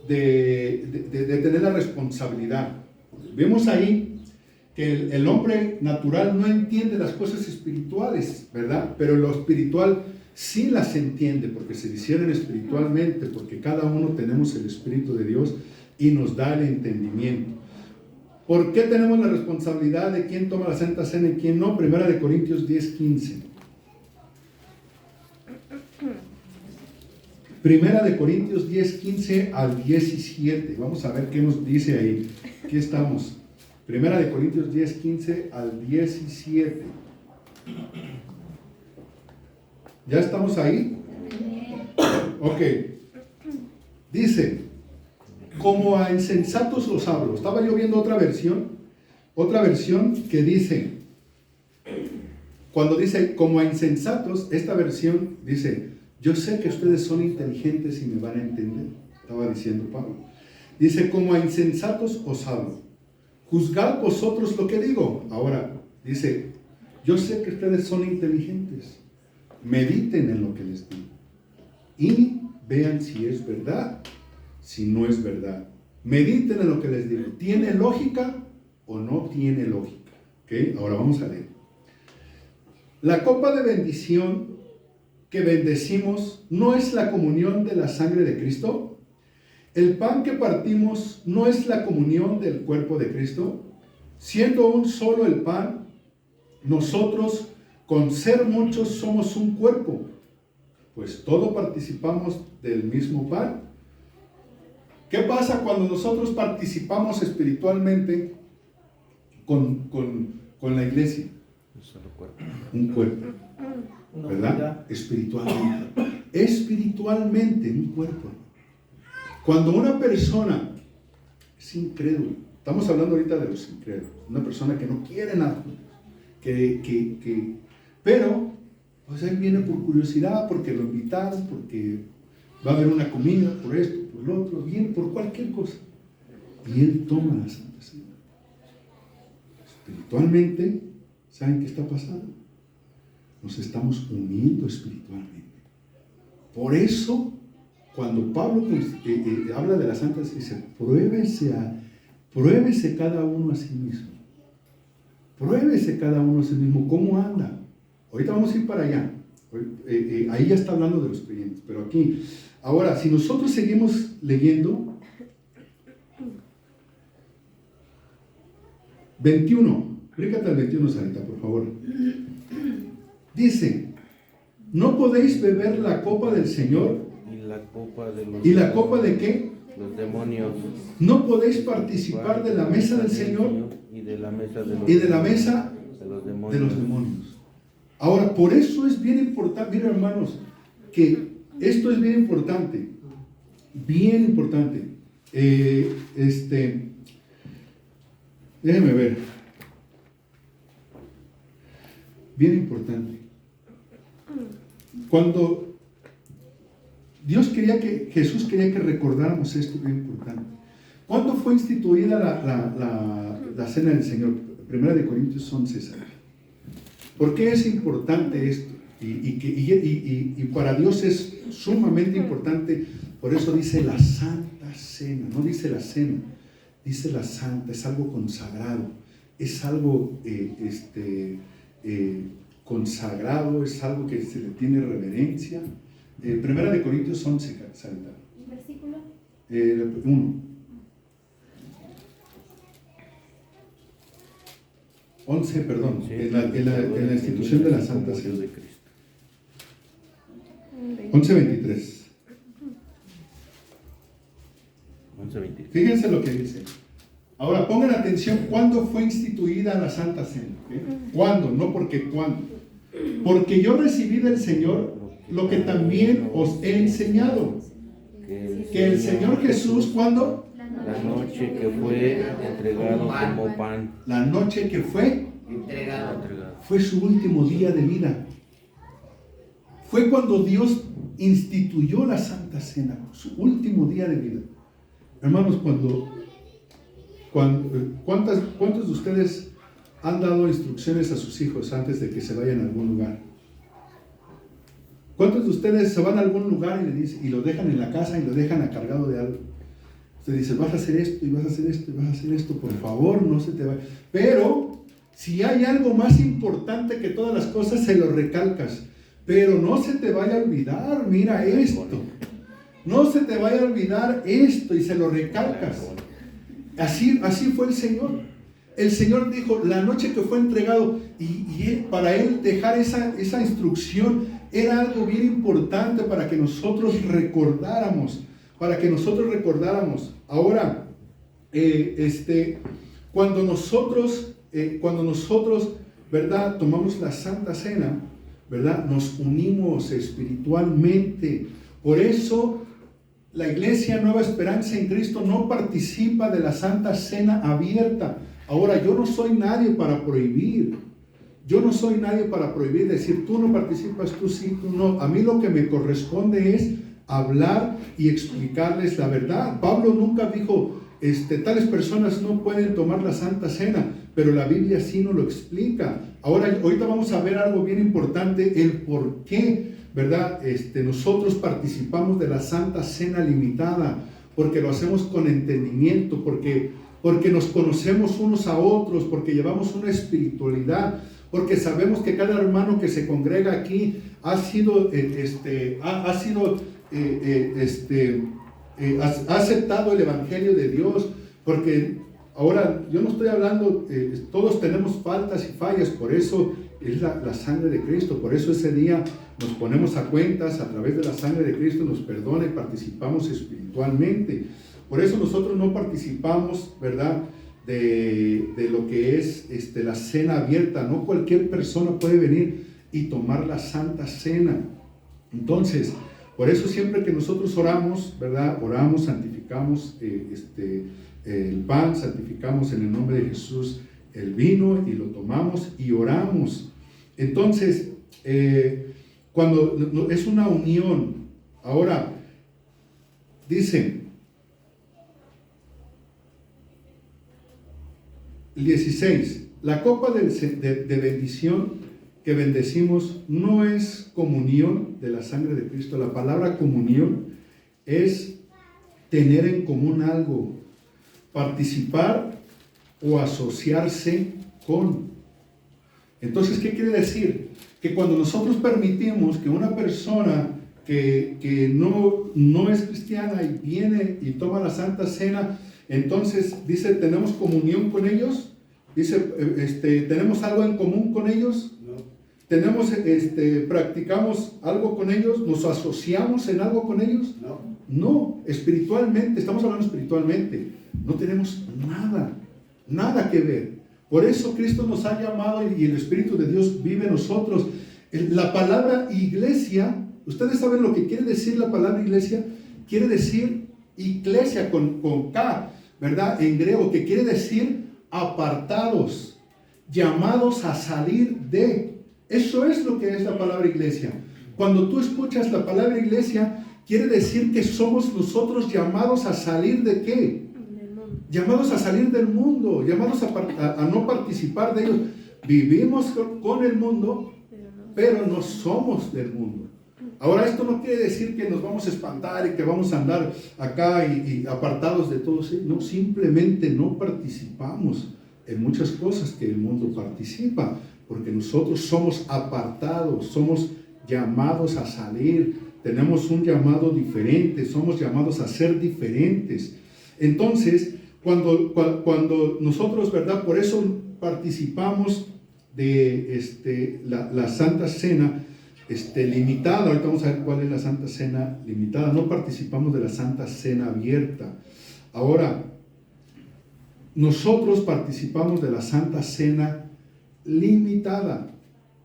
[SPEAKER 1] tener la responsabilidad? Vemos ahí que el hombre natural no entiende las cosas espirituales, ¿verdad? Pero lo espiritual sí las entiende, porque se disciernen espiritualmente, porque cada uno tenemos el Espíritu de Dios y nos da el entendimiento. ¿Por qué tenemos la responsabilidad de quién toma la Santa Cena y quién no? 1 Corintios 10:15. 1 Corintios 10:15 al 17. Vamos a ver qué nos dice ahí. Aquí estamos. 1 Corintios 10:15 al 17. ¿Ya estamos ahí? Ok. Dice, como a insensatos os hablo. Estaba yo viendo otra versión que dice, cuando dice como a insensatos, esta versión dice, yo sé que ustedes son inteligentes y me van a entender. Estaba diciendo Pablo. Dice, como a insensatos os hablo. Juzgad vosotros lo que digo. Ahora, dice, yo sé que ustedes son inteligentes. Mediten en lo que les digo. Y vean si es verdad, si no es verdad. Mediten en lo que les digo. ¿Tiene lógica o no tiene lógica? ¿Okay? Ahora vamos a leer. La copa de bendición que bendecimos no es la comunión de la sangre de Cristo. El pan que partimos no es la comunión del cuerpo de Cristo. Siendo un solo el pan, nosotros con ser muchos somos un cuerpo, pues todos participamos del mismo pan. ¿Qué pasa cuando nosotros participamos espiritualmente con la iglesia? Un cuerpo, ¿verdad? Espiritualmente un cuerpo. Cuando una persona es incrédula, estamos hablando ahorita de los incrédulos, una persona que no quiere nada, pero pues él viene por curiosidad, porque lo invitaron, porque va a haber una comida, por esto, por lo otro, viene por cualquier cosa, y él toma la Santa Cena. Espiritualmente, ¿saben qué está pasando? Nos estamos uniendo espiritualmente. Por eso, cuando Pablo habla de la Santa Cena, dice, pruébese cada uno a sí mismo. Pruébese cada uno a sí mismo, ¿cómo anda? Ahorita vamos a ir para allá. Ahí ya está hablando de los creyentes, pero aquí. Ahora, si nosotros seguimos leyendo, 21, brícate al 21, Sarita, por favor. Dice, ¿no podéis beber la copa del Señor? ¿Y la copa de qué?
[SPEAKER 2] Los demonios.
[SPEAKER 1] ¿No podéis participar de la mesa del Señor?
[SPEAKER 2] Y de la mesa de
[SPEAKER 1] los demonios. Ahora, por eso es bien importante, miren hermanos, que esto es bien importante. Bien importante. Déjenme ver. Bien importante. Cuando Jesús quería que recordáramos esto bien importante. ¿Cuándo fue instituida la cena del Señor? 1 Corintios 11. ¿Por qué es importante esto? Y para Dios es sumamente importante. Por eso dice la Santa Cena. No dice la cena, dice la Santa. Es algo consagrado. Es algo consagrado. Es algo que se le tiene reverencia. 1 Corintios 11, Santa.
[SPEAKER 4] ¿Versículo?
[SPEAKER 1] 1. 11, perdón,
[SPEAKER 2] Sí,
[SPEAKER 1] en la institución de la Santa Cena. 11:23.
[SPEAKER 2] 11:23.
[SPEAKER 1] Fíjense lo que dice. Ahora pongan atención, ¿cuándo fue instituida la Santa Cena? ¿Okay? ¿Cuándo? No porque cuándo. Porque yo recibí del Señor lo que también os he enseñado. que el Señor Jesús, ¿cuándo?
[SPEAKER 2] la noche que fue entregado como pan,
[SPEAKER 1] La noche que fue,
[SPEAKER 3] Entregado.
[SPEAKER 1] fue su último día de vida. Fue cuando Dios instituyó la Santa Cena, su último día de vida. Hermanos, ¿cuántos de ustedes han dado instrucciones a sus hijos antes de que se vayan a algún lugar? ¿Cuántos de ustedes se van a algún lugar y lo dejan en la casa y lo dejan a cargado de algo? Usted dice, vas a hacer esto y vas a hacer esto y vas a hacer esto, por favor, no se te vaya. Pero si hay algo más importante que todas las cosas, se lo recalcas. Pero no se te vaya a olvidar, mira esto. No se te vaya a olvidar esto y se lo recalcas. Así fue el Señor. El Señor dijo, la noche que fue entregado, y para Él dejar esa instrucción era algo bien importante para que nosotros recordáramos. Ahora, cuando nosotros, ¿verdad?, tomamos la Santa Cena, ¿verdad?, nos unimos espiritualmente. Por eso, la Iglesia Nueva Esperanza en Cristo no participa de la Santa Cena abierta. Ahora, yo no soy nadie para prohibir. Decir, tú no participas, tú sí, tú no. A mí lo que me corresponde es hablar y explicarles la verdad. Pablo nunca dijo, tales personas no pueden tomar la Santa Cena, pero la Biblia sí nos lo explica. Ahorita vamos a ver algo bien importante, el por qué, ¿verdad? Nosotros participamos de la Santa Cena limitada, porque lo hacemos con entendimiento, porque nos conocemos unos a otros, porque llevamos una espiritualidad, porque sabemos que cada hermano que se congrega aquí ha aceptado el Evangelio de Dios, porque ahora yo no estoy hablando, todos tenemos faltas y fallas, por eso es la sangre de Cristo, por eso ese día nos ponemos a cuentas, a través de la sangre de Cristo nos perdona y participamos espiritualmente. Por eso nosotros no participamos, ¿verdad?, de lo que es la cena abierta. No cualquier persona puede venir y tomar la Santa Cena. Entonces, por eso siempre que nosotros oramos, ¿verdad?, oramos, santificamos el pan, santificamos en el nombre de Jesús el vino y lo tomamos y oramos. Entonces, cuando es una unión, ahora, dice 16, la copa de bendición que bendecimos no es comunión de la sangre de Cristo. La palabra comunión es tener en común algo, participar o asociarse con. Entonces, ¿qué quiere decir? Que cuando nosotros permitimos que una persona que no es cristiana y viene y toma la Santa Cena, entonces dice, ¿tenemos comunión con ellos? Dice, ¿tenemos algo en común con ellos? No. ¿Practicamos algo con ellos? ¿Nos asociamos en algo con ellos?
[SPEAKER 3] No.
[SPEAKER 1] No, espiritualmente, estamos hablando espiritualmente, no tenemos nada que ver. Por eso Cristo nos ha llamado y el Espíritu de Dios vive en nosotros. La palabra iglesia, ¿ustedes saben lo que quiere decir la palabra iglesia? Quiere decir iglesia con K, ¿verdad? En griego, que quiere decir apartados, llamados a salir de. Eso es lo que es la palabra iglesia. Cuando tú escuchas la palabra iglesia, quiere decir que somos nosotros llamados a salir de ¿qué? Llamados a salir del mundo, llamados a no participar de ellos. Vivimos con el mundo, pero no somos del mundo. Ahora, esto no quiere decir que nos vamos a espantar y que vamos a andar acá y apartados de todos. No, simplemente no participamos en muchas cosas que el mundo participa, porque nosotros somos apartados, somos llamados a salir, tenemos un llamado diferente, somos llamados a ser diferentes. Entonces, cuando nosotros, ¿verdad? Por eso participamos de la Santa Cena limitada. Ahorita vamos a ver cuál es la Santa Cena limitada. No participamos de la Santa Cena abierta. Ahora, nosotros participamos de la Santa Cena limitada.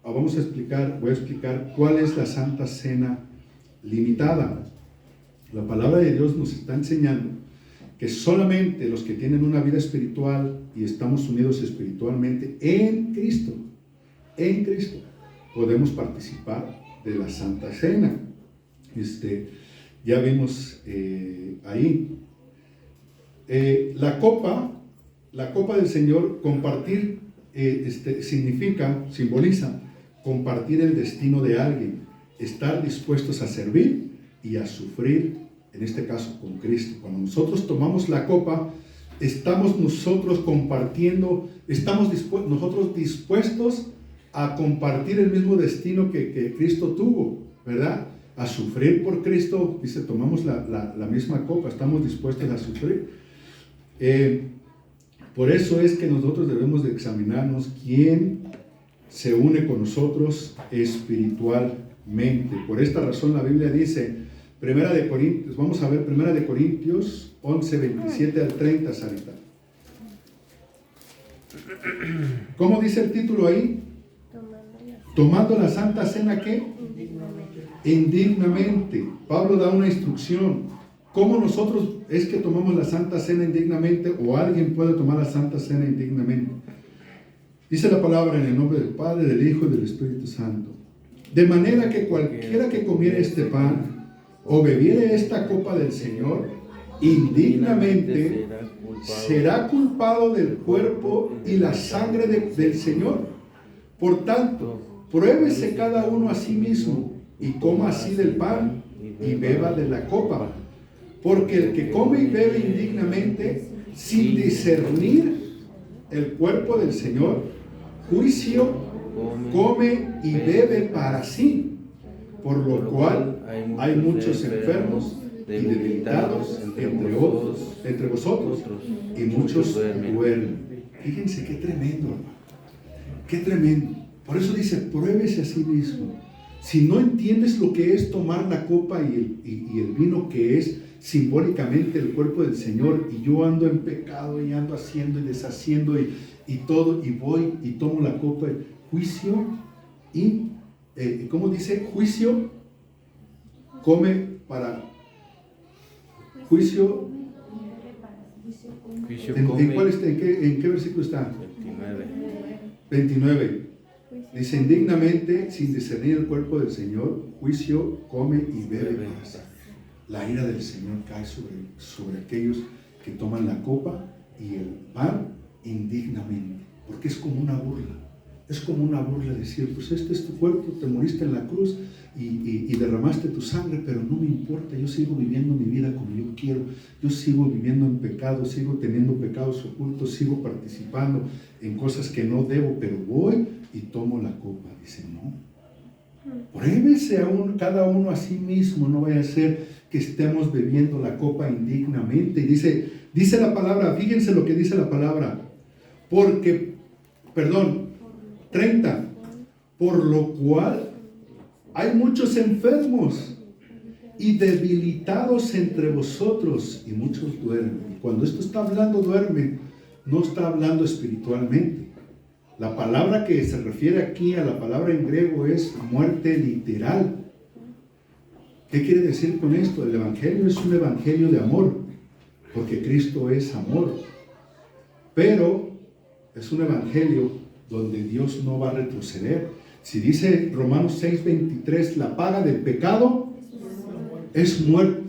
[SPEAKER 1] Voy a explicar cuál es la Santa Cena limitada. La palabra de Dios nos está enseñando que solamente los que tienen una vida espiritual y estamos unidos espiritualmente en Cristo, podemos participar de la Santa Cena. Ya vimos ahí. La copa del Señor, compartir, simboliza compartir el destino de alguien, estar dispuestos a servir y a sufrir, en este caso con Cristo. Cuando nosotros tomamos la copa, estamos nosotros compartiendo, nosotros dispuestos a compartir el mismo destino que Cristo tuvo, ¿verdad? A sufrir por Cristo. Dice, tomamos la misma copa, estamos dispuestos a sufrir. Por eso es que nosotros debemos de examinarnos quién se une con nosotros espiritualmente. Por esta razón la Biblia dice, vamos a ver 1 Corintios 11, 27 al 30, Sarita. ¿Cómo dice el título ahí? Tomando la Santa Cena, ¿qué? Indignamente. Pablo da una instrucción. ¿Cómo nosotros es que tomamos la Santa Cena indignamente, o alguien puede tomar la Santa Cena indignamente? Dice la palabra en el nombre del Padre, del Hijo y del Espíritu Santo. De manera que cualquiera que comiere este pan o bebiere esta copa del Señor indignamente será culpado del cuerpo y la sangre del Señor. Por tanto, pruébese cada uno a sí mismo y coma así del pan y beba de la copa. Porque el que come y bebe indignamente, sin discernir el cuerpo del Señor, juicio come y bebe para sí, por lo cual hay muchos enfermos y debilitados entre vosotros, y muchos duermen. Fíjense qué tremendo, hermano. Qué tremendo. Por eso dice, pruébese a sí mismo. Si no entiendes lo que es tomar la copa y el vino, que es simbólicamente el cuerpo del Señor, y yo ando en pecado y ando haciendo y deshaciendo y todo, y voy y tomo la copa, juicio y, ¿cómo dice? Juicio come para juicio. ¿En qué versículo está? 29. Dice, indignamente, sin discernir el cuerpo del Señor, juicio come y bebe para sí. La ira del Señor cae sobre aquellos que toman la copa y el pan indignamente, porque es como una burla. Es como una burla decir, pues este es tu cuerpo, te moriste en la cruz y derramaste tu sangre, pero no me importa, yo sigo viviendo mi vida como yo quiero, yo sigo viviendo en pecado, sigo teniendo pecados ocultos, sigo participando en cosas que no debo, pero voy y tomo la copa. Dice, no, pruébese cada uno a sí mismo, no vaya a ser que estemos bebiendo la copa indignamente. Y dice la palabra, fíjense lo que dice la palabra, 30, por lo cual hay muchos enfermos y debilitados entre vosotros, y muchos duermen. Y cuando esto está hablando duermen, no está hablando espiritualmente. La palabra que se refiere aquí a la palabra en griego es muerte literal. ¿Qué quiere decir con esto? El evangelio es un evangelio de amor, porque Cristo es amor. Pero es un evangelio donde Dios no va a retroceder. Si dice Romanos 6:23, la paga del pecado es muerte.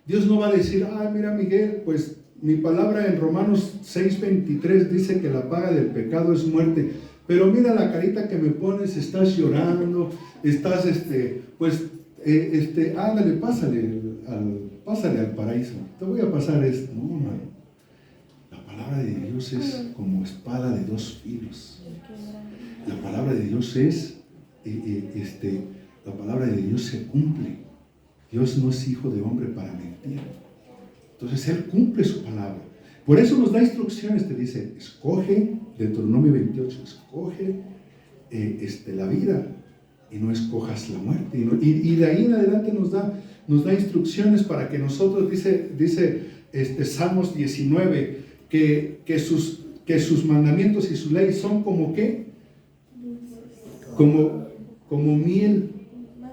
[SPEAKER 1] Dios no va a decir, mira Miguel, pues mi palabra en Romanos 6:23 dice que la paga del pecado es muerte, pero mira la carita que me pones, estás llorando, estás, ándale, pásale al paraíso, te voy a pasar esto. No, hermano. La palabra de Dios es como espada de dos filos. La palabra de Dios la palabra de Dios se cumple. Dios no es hijo de hombre para mentir. Entonces Él cumple su palabra. Por eso nos da instrucciones, te dice, escoge, Deuteronomio 28, escoge la vida y no escojas la muerte. Y de ahí en adelante nos da instrucciones para que nosotros, dice Salmos 19, que sus mandamientos y su ley son como ¿qué? Como miel,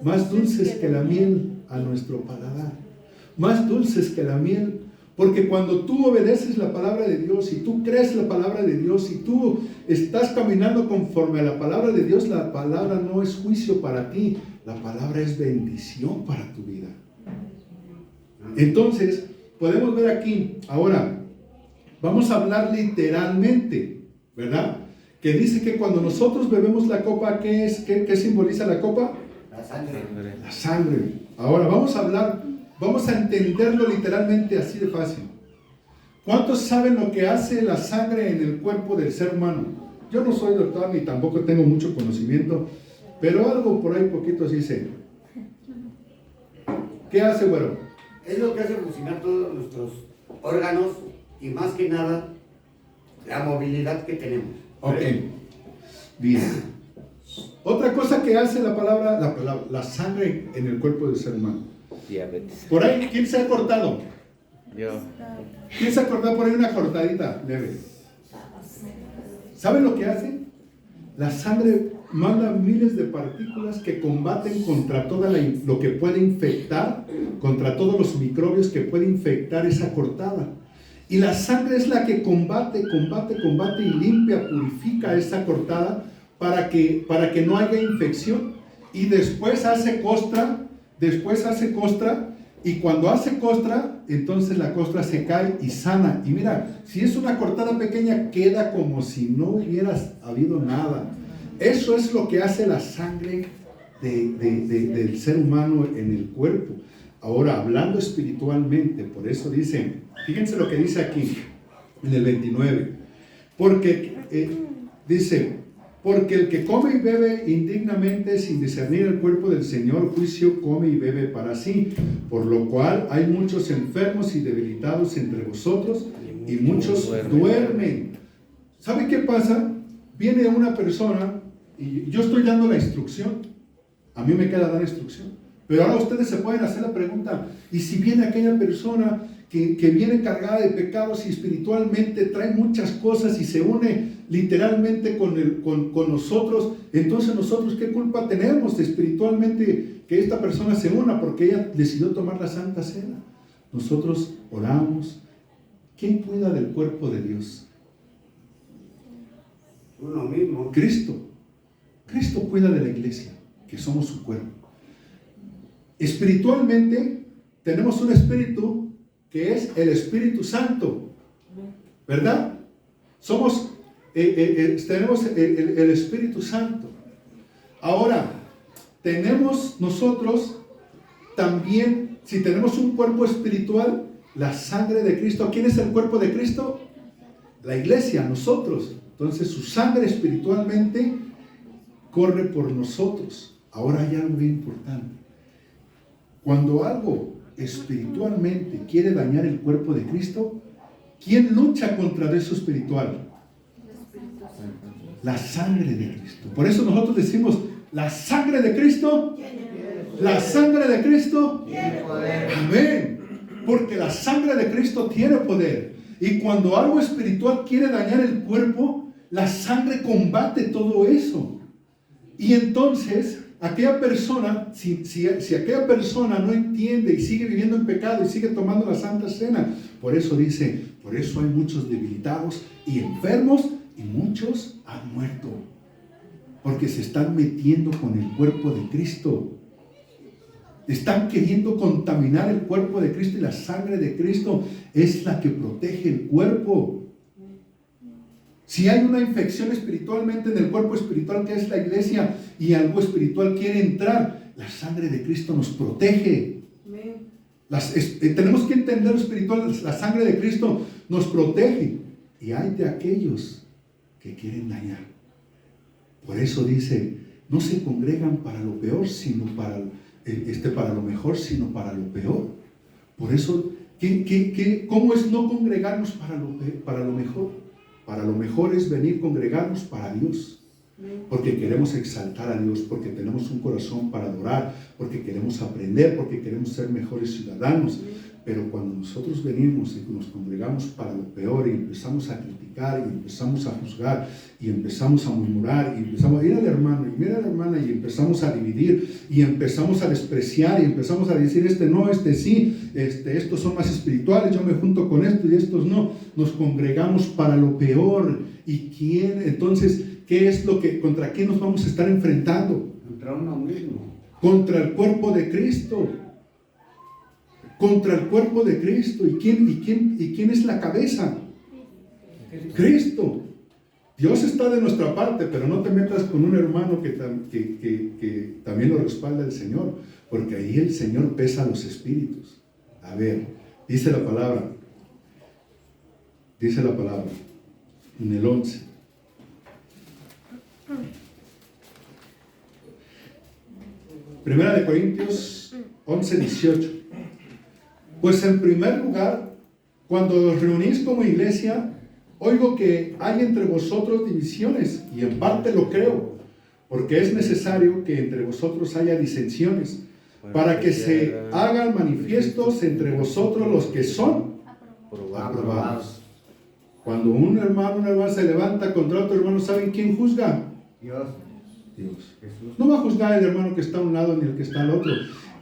[SPEAKER 1] más dulces que la miel a nuestro paladar. más dulces que la miel. Porque cuando tú obedeces la palabra de Dios y tú crees la palabra de Dios y tú estás caminando conforme a la palabra de Dios, la palabra no es juicio para ti, la palabra es bendición para tu vida. Entonces, podemos ver aquí, ahora, vamos a hablar literalmente, ¿verdad? Que dice que cuando nosotros bebemos la copa, ¿qué es? ¿Qué simboliza la copa?
[SPEAKER 3] La sangre.
[SPEAKER 1] La sangre. Ahora, vamos a hablar, vamos a entenderlo literalmente así de fácil. ¿Cuántos saben lo que hace la sangre en el cuerpo del ser humano? Yo no soy doctor ni tampoco tengo mucho conocimiento, pero algo por ahí poquito sí sé. ¿Qué hace, güero?
[SPEAKER 3] Es lo que hace funcionar todos nuestros órganos y más que nada la movilidad que tenemos.
[SPEAKER 1] Ok, bien. Otra cosa que hace la sangre en el cuerpo del ser humano.
[SPEAKER 2] Diabetes.
[SPEAKER 1] Por ahí, ¿quién se ha cortado?
[SPEAKER 2] Yo.
[SPEAKER 1] ¿Quién se ha cortado por ahí una cortadita leve? ¿Saben lo que hace? La sangre manda miles de partículas que combaten contra lo que puede infectar, contra todos los microbios que puede infectar esa cortada. Y la sangre es la que combate y limpia, purifica esa cortada para que no haya infección. Y después hace costra, y cuando hace costra, entonces la costra se cae y sana. Y mira, si es una cortada pequeña, queda como si no hubiera habido nada. Eso es lo que hace la sangre del ser humano en el cuerpo. Ahora, hablando espiritualmente, por eso dice, fíjense lo que dice aquí, en el 29, porque dice, porque el que come y bebe indignamente sin discernir el cuerpo del Señor, juicio come y bebe para sí, por lo cual hay muchos enfermos y debilitados entre vosotros, y muchos duermen. ¿Sabe qué pasa? Viene una persona, y yo estoy dando la instrucción, a mí me queda dar instrucción, pero ahora ustedes se pueden hacer la pregunta, y si viene aquella persona que viene cargada de pecados y espiritualmente trae muchas cosas y se une literalmente con nosotros, entonces nosotros ¿qué culpa tenemos espiritualmente que esta persona se una? Porque ella decidió tomar la Santa Cena. Nosotros oramos. ¿Quién cuida del cuerpo de Dios?
[SPEAKER 3] Uno mismo.
[SPEAKER 1] Cristo. Cristo cuida de la iglesia, que somos su cuerpo. Espiritualmente tenemos un espíritu que es el Espíritu Santo, ¿verdad? Tenemos el Espíritu Santo. Ahora, tenemos nosotros también, si tenemos un cuerpo espiritual, la sangre de Cristo. ¿Quién es el cuerpo de Cristo? La iglesia, nosotros. Entonces, su sangre espiritualmente corre por nosotros. Ahora hay algo bien importante. Cuando algo espiritualmente quiere dañar el cuerpo de Cristo, ¿quién lucha contra eso espiritual? La sangre de Cristo. Por eso nosotros decimos, la sangre de Cristo, la sangre de Cristo tiene poder. Amén. Porque la sangre de Cristo tiene poder. Y cuando algo espiritual quiere dañar el cuerpo, la sangre combate todo eso. Y entonces aquella persona, si aquella persona no entiende y sigue viviendo en pecado y sigue tomando la Santa Cena, por eso dice, por eso hay muchos debilitados y enfermos y muchos han muerto, porque se están metiendo con el cuerpo de Cristo. Están queriendo contaminar el cuerpo de Cristo, y la sangre de Cristo es la que protege el cuerpo. Si hay una infección espiritualmente en el cuerpo espiritual que es la iglesia y algo espiritual quiere entrar, la sangre de Cristo nos protege. Tenemos que entender lo espiritual, la sangre de Cristo nos protege. Y hay de aquellos que quieren dañar. Por eso dice, no se congregan para lo peor, sino para lo mejor, sino para lo peor. Por eso, ¿cómo es no congregarnos para lo mejor? Para lo mejor es venir congregarnos para Dios, porque queremos exaltar a Dios, porque tenemos un corazón para adorar, porque queremos aprender, porque queremos ser mejores ciudadanos. Pero cuando nosotros venimos y nos congregamos para lo peor y empezamos a criticar y empezamos a juzgar y empezamos a murmurar y empezamos a ir al hermano y mira a la hermana y empezamos a dividir y empezamos a despreciar y empezamos a decir no, sí, estos son más espirituales, yo me junto con estos y estos no, nos congregamos para lo peor. ¿Y quién? Entonces, ¿qué es contra quién nos vamos a estar enfrentando?
[SPEAKER 3] Contra uno mismo.
[SPEAKER 1] Contra el cuerpo de Cristo. Contra el cuerpo de Cristo. ¿Y quién es la cabeza? Cristo. Dios está de nuestra parte, pero no te metas con un hermano que también lo respalda el Señor, porque ahí el Señor pesa los espíritus. A ver, dice la palabra en el 11. Primera de Corintios 11, 18. Pues en primer lugar, cuando os reunís como iglesia, oigo que hay entre vosotros divisiones, y en parte lo creo, porque es necesario que entre vosotros haya disensiones, para que se hagan manifiestos entre vosotros los que son aprobados. Cuando un hermano, una hermana se levanta contra otro hermano, ¿saben quién juzga? Dios. No va a juzgar el hermano que está a un lado ni el que está al otro.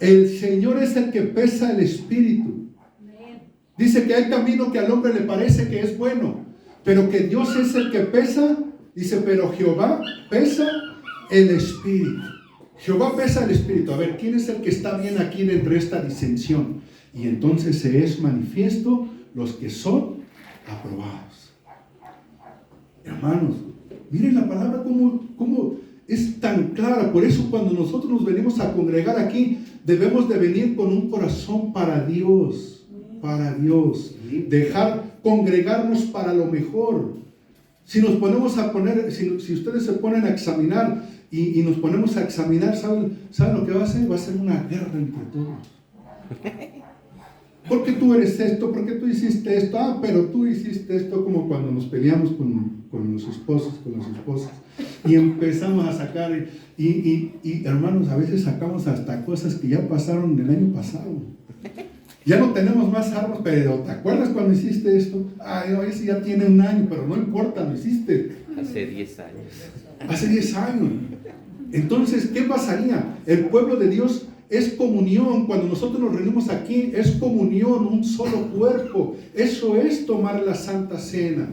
[SPEAKER 1] El Señor es el que pesa el espíritu. Dice que hay camino que al hombre le parece que es bueno, pero que Dios es el que pesa. Dice, pero Jehová pesa el espíritu. Jehová pesa el espíritu. A ver, ¿quién es el que está bien aquí dentro de esta disensión? Y entonces se es manifiesto los que son aprobados. Hermanos, miren la palabra como es tan clara. Por eso cuando nosotros nos venimos a congregar aquí, debemos de venir con un corazón para Dios. Para Dios. Dejar congregarnos para lo mejor. Si nos ponemos a poner, si ustedes se ponen a examinar y nos ponemos a examinar, ¿saben lo que va a ser? Va a ser una guerra entre todos. ¿Por qué tú eres esto? ¿Por qué tú hiciste esto? Ah, pero tú hiciste esto, como cuando nos peleamos con los esposos, con las esposas. Y empezamos a sacar, y hermanos, a veces sacamos hasta cosas que ya pasaron el año pasado. Ya no tenemos más armas, pero ¿te acuerdas cuando hiciste esto? Ah, no, ese ya tiene un año, pero no importa, lo hiciste.
[SPEAKER 2] Hace 10 años.
[SPEAKER 1] Hace 10 años. Entonces, ¿qué pasaría? El pueblo de Dios es comunión. Cuando nosotros nos reunimos aquí, es comunión, un solo cuerpo. Eso es tomar la Santa Cena.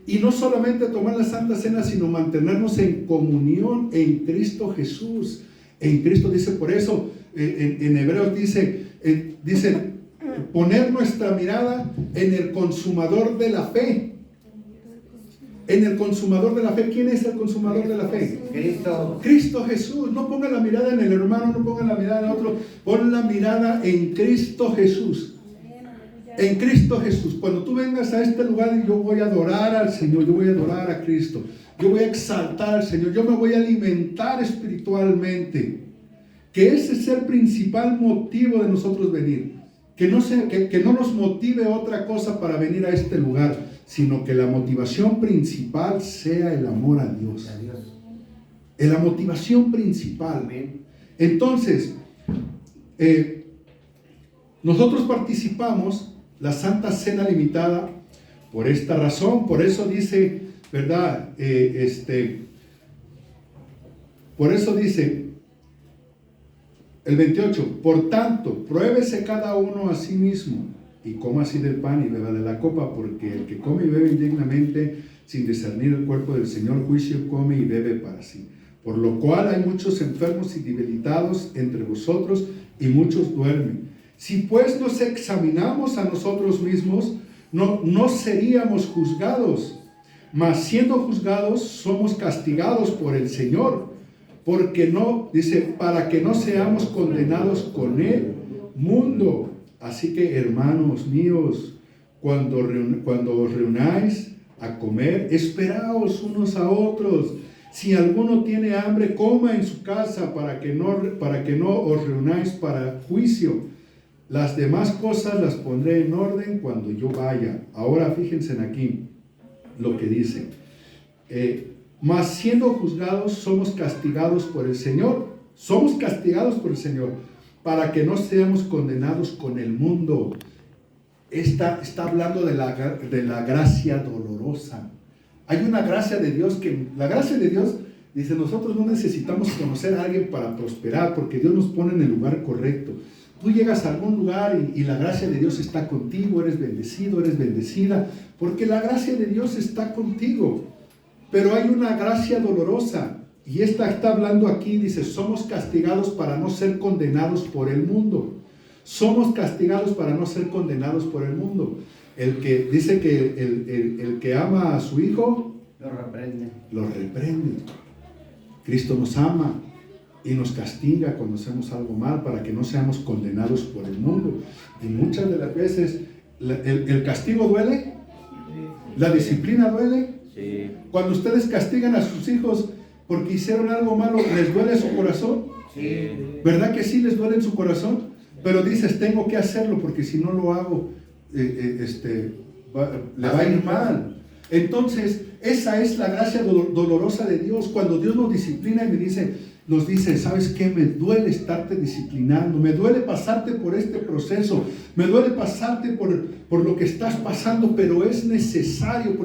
[SPEAKER 1] Y no solamente tomar la Santa Cena, sino mantenernos en comunión en Cristo Jesús. En Cristo dice, por eso, en Hebreos dice, poner nuestra mirada en el consumador de la fe. En el consumador de la fe. ¿Quién es el consumador de la fe?
[SPEAKER 3] Cristo.
[SPEAKER 1] Cristo Jesús. No ponga la mirada en el hermano, no ponga la mirada en otro. Pon la mirada en Cristo Jesús. En Cristo Jesús. Cuando tú vengas a este lugar, yo voy a adorar al Señor, yo voy a adorar a Cristo, yo voy a exaltar al Señor, yo me voy a alimentar espiritualmente. Que ese es el principal motivo de nosotros venir. Que no nos motive otra cosa para venir a este lugar, sino que la motivación principal sea el amor a Dios. La motivación principal. Entonces, nosotros participamos la Santa Cena Limitada por esta razón. Por eso dice, ¿verdad? Por eso dice el 28, por tanto, pruébese cada uno a sí mismo y coma así del pan y beba de la copa, porque el que come y bebe indignamente, sin discernir el cuerpo del Señor, juicio come y bebe para sí. Por lo cual hay muchos enfermos y debilitados entre vosotros y muchos duermen. Si pues nos examinamos a nosotros mismos, no seríamos juzgados, mas siendo juzgados somos castigados por el Señor. Porque no, dice, para que no seamos condenados con el mundo. Así que, hermanos míos, cuando os reunáis a comer, esperaos unos a otros. Si alguno tiene hambre, coma en su casa, para que no os reunáis para juicio. Las demás cosas las pondré en orden cuando yo vaya. Ahora fíjense aquí lo que dice. Mas siendo juzgados, somos castigados por el Señor. Somos castigados por el Señor, para que no seamos condenados con el mundo. está hablando de la gracia dolorosa. Hay una gracia de Dios la gracia de Dios dice, nosotros no necesitamos conocer a alguien para prosperar, porque Dios nos pone en el lugar correcto. Tú llegas a algún lugar y la gracia de Dios está contigo, eres bendecido, eres bendecida, porque la gracia de Dios está contigo. Pero hay una gracia dolorosa, y esta está hablando aquí, dice, somos castigados para no ser condenados por el mundo. Somos castigados para no ser condenados por el mundo. El que dice que el que ama a su hijo, lo reprende. Cristo nos ama y nos castiga cuando hacemos algo mal para que no seamos condenados por el mundo. Y muchas de las veces el castigo duele, la disciplina duele.
[SPEAKER 2] Sí.
[SPEAKER 1] Cuando ustedes castigan a sus hijos porque hicieron algo malo, ¿les duele su corazón?
[SPEAKER 3] Sí.
[SPEAKER 1] ¿Verdad que sí les duele en su corazón? Pero dices, tengo que hacerlo porque si no lo hago, le va a ir mal. Entonces, esa es la gracia dolorosa de Dios. Cuando Dios nos disciplina y nos dice, ¿sabes qué? Me duele estarte disciplinando, me duele pasarte por este proceso, me duele pasarte por lo que estás pasando, pero es necesario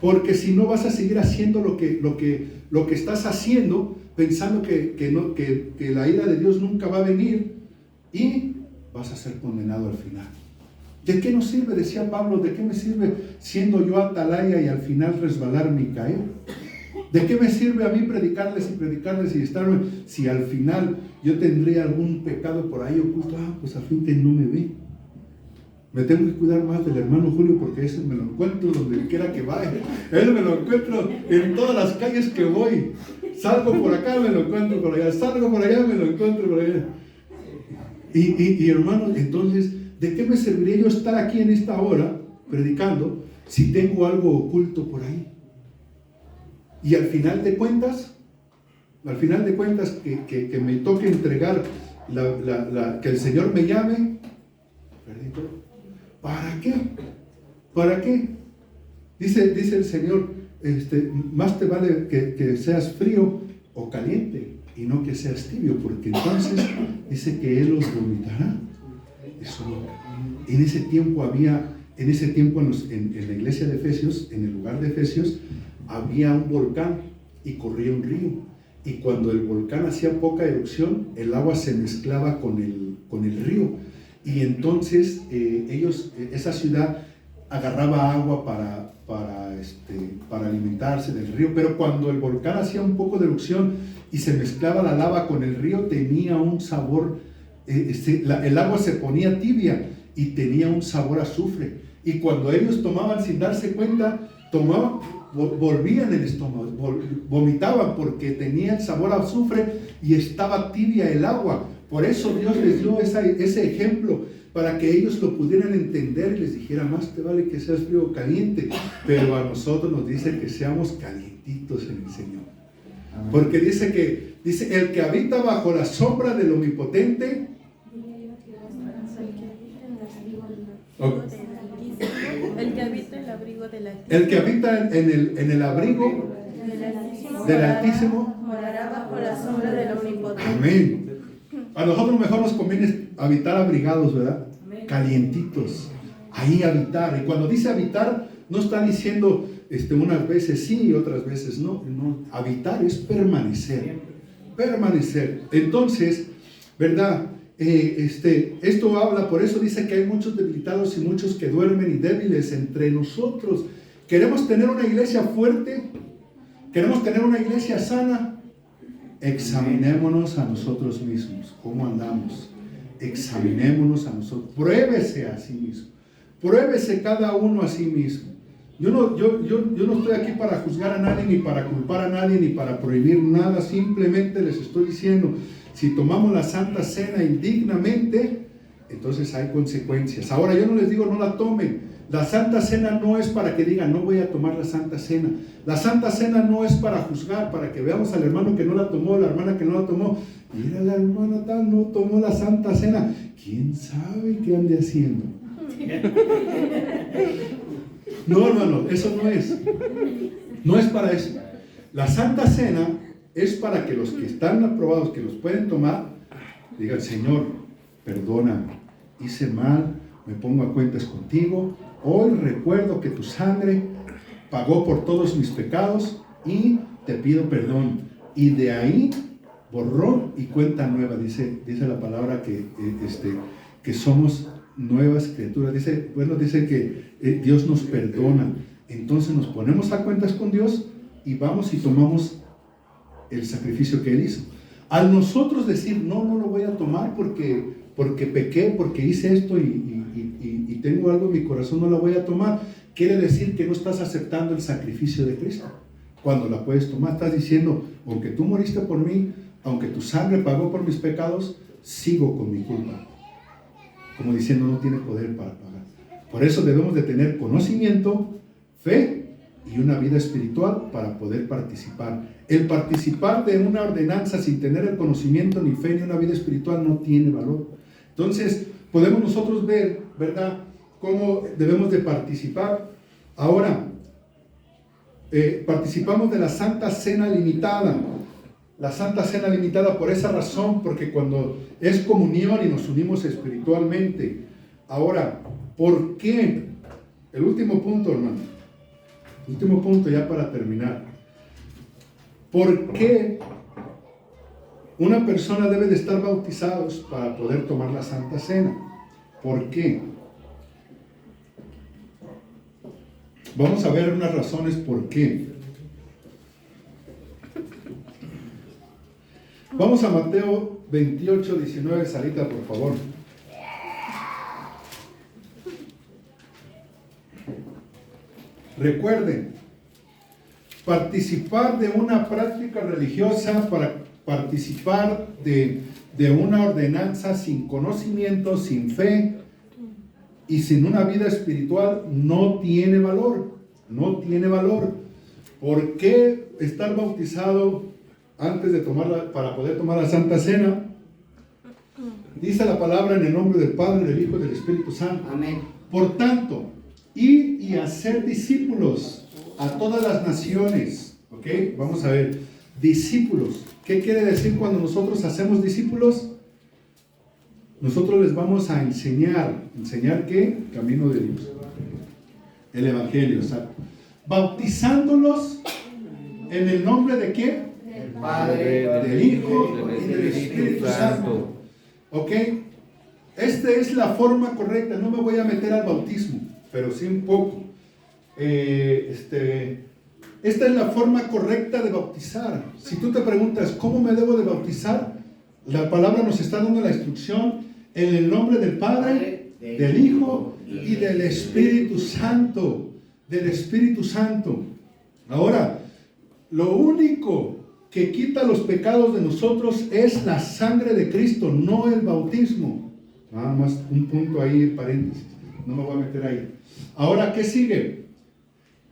[SPEAKER 1] porque si no vas a seguir haciendo lo que estás haciendo, pensando que la ira de Dios nunca va a venir y vas a ser condenado al final. ¿De qué nos sirve? Decía Pablo, ¿de qué me sirve siendo yo atalaya y al final resbalarme y caer? ¿De qué me sirve a mí predicarles y estarme, si al final yo tendría algún pecado por ahí oculto? Pues a fin que no me ve. Me tengo que cuidar más del hermano Julio porque ese me lo encuentro donde quiera que vaya. Él me lo encuentro en todas las calles que voy. Salgo por acá, me lo encuentro por allá. Salgo por allá, me lo encuentro por allá. Y hermanos, entonces, ¿de qué me serviría yo estar aquí en esta hora predicando si tengo algo oculto por ahí? Y al final de cuentas que me toque entregar que el Señor me llame, perdí todo. ¿Para qué? ¿Para qué? Dice el Señor, más te vale que seas frío o caliente y no que seas tibio, porque entonces dice que Él los vomitará. Eso. En ese tiempo en la iglesia de Efesios, en el lugar de Efesios, había un volcán y corría un río. Y cuando el volcán hacía poca erupción, el agua se mezclaba con el río. Y entonces esa ciudad agarraba agua para alimentarse del río. Pero cuando el volcán hacía un poco de erupción y se mezclaba la lava con el río, tenía un sabor, el agua se ponía tibia y tenía un sabor a azufre. Y cuando ellos tomaban sin darse cuenta, volvían el estómago, vomitaban porque tenía el sabor a azufre y estaba tibia el agua. Por eso Dios les dio ese ejemplo para que ellos lo pudieran entender y les dijera, más te vale que seas frío o caliente, pero a nosotros nos dice que seamos calientitos en el Señor. Porque dice, el que habita bajo la sombra del Omnipotente,
[SPEAKER 4] el que habita en el abrigo del Altísimo.
[SPEAKER 1] El que habita en el abrigo del Altísimo
[SPEAKER 4] Morará bajo la sombra del Omnipotente.
[SPEAKER 1] Amén. A nosotros mejor nos conviene habitar abrigados, ¿verdad?
[SPEAKER 4] Amén.
[SPEAKER 1] Calientitos. Ahí habitar. Y cuando dice habitar, no está diciendo unas veces sí y otras veces no. Habitar es permanecer. Permanecer. Entonces, ¿verdad? Esto habla, por eso dice que hay muchos debilitados y muchos que duermen y débiles entre nosotros. Queremos tener una iglesia fuerte, queremos tener una iglesia sana. Examinémonos a nosotros mismos, cómo andamos. Examinémonos a nosotros. Pruébese a sí mismo. Pruébese cada uno a sí mismo. Yo no estoy aquí para juzgar a nadie, ni para culpar a nadie, ni para prohibir nada. Simplemente les estoy diciendo, si tomamos la Santa Cena indignamente, entonces hay consecuencias. Ahora yo no les digo no la tomen. La Santa Cena no es para que digan, no voy a tomar la Santa Cena. La Santa Cena no es para juzgar, para que veamos al hermano que no la tomó, la hermana que no la tomó. Mira, la hermana tal no tomó la Santa Cena. ¿Quién sabe qué ande haciendo? No, hermano, eso no es. No es para eso. La Santa Cena es para que los que están aprobados, que los pueden tomar, digan, Señor, perdóname, hice mal, me pongo a cuentas contigo. Hoy recuerdo que tu sangre pagó por todos mis pecados y te pido perdón. Y de ahí, borrón y cuenta nueva. Dice la palabra que somos nuevas criaturas. Dice que Dios nos perdona. Entonces nos ponemos a cuentas con Dios y vamos y tomamos el sacrificio que Él hizo. Al nosotros decir, no lo voy a tomar porque pequé, porque hice esto y tengo algo en mi corazón, no la voy a tomar, quiere decir que no estás aceptando el sacrificio de Cristo. Cuando la puedes tomar, estás diciendo, aunque tú moriste por mí, aunque tu sangre pagó por mis pecados, sigo con mi culpa. Como diciendo, no tiene poder para pagar. Por eso debemos de tener conocimiento, fe y una vida espiritual para poder participar. El participar de una ordenanza sin tener el conocimiento, ni fe, ni una vida espiritual no tiene valor. Entonces, podemos nosotros ver, ¿verdad?, cómo debemos de participar. Ahora, participamos de la Santa Cena Limitada. La Santa Cena Limitada por esa razón, porque cuando es comunión y nos unimos espiritualmente. Ahora, ¿por qué? El último punto, hermano. Último punto ya para terminar. ¿Por qué una persona debe de estar bautizados para poder tomar la Santa Cena? ¿Por qué? Vamos a ver unas razones por qué. Vamos a Mateo 28, 19, Sarita, por favor. Recuerden, participar de una práctica religiosa, para participar de una ordenanza sin conocimiento, sin fe y sin una vida espiritual no tiene valor, no tiene valor. ¿Por qué estar bautizado antes de para poder tomar la Santa Cena? Dice la palabra en el nombre del Padre, del Hijo y del Espíritu Santo.
[SPEAKER 3] Amén.
[SPEAKER 1] Por tanto, ir y hacer discípulos a todas las naciones. ¿Ok? Vamos a ver. Discípulos. ¿Qué quiere decir cuando nosotros hacemos discípulos? Nosotros les vamos a enseñar. ¿Enseñar qué? El camino de Dios. El Evangelio, exacto. Bautizándolos en el nombre de ¿quién?
[SPEAKER 3] Del Padre,
[SPEAKER 1] del Hijo y del Espíritu Santo. ¿Ok? Esta es la forma correcta. No me voy a meter al bautismo, pero sí un poco. Esta es la forma correcta de bautizar. Si tú te preguntas, ¿cómo me debo de bautizar? La palabra nos está dando la instrucción en el nombre del Padre, del Hijo y del Espíritu Santo. Del Espíritu Santo. Ahora, lo único que quita los pecados de nosotros es la sangre de Cristo, no el bautismo. Nada más un punto ahí, paréntesis. No me voy a meter ahí. Ahora, ¿qué sigue?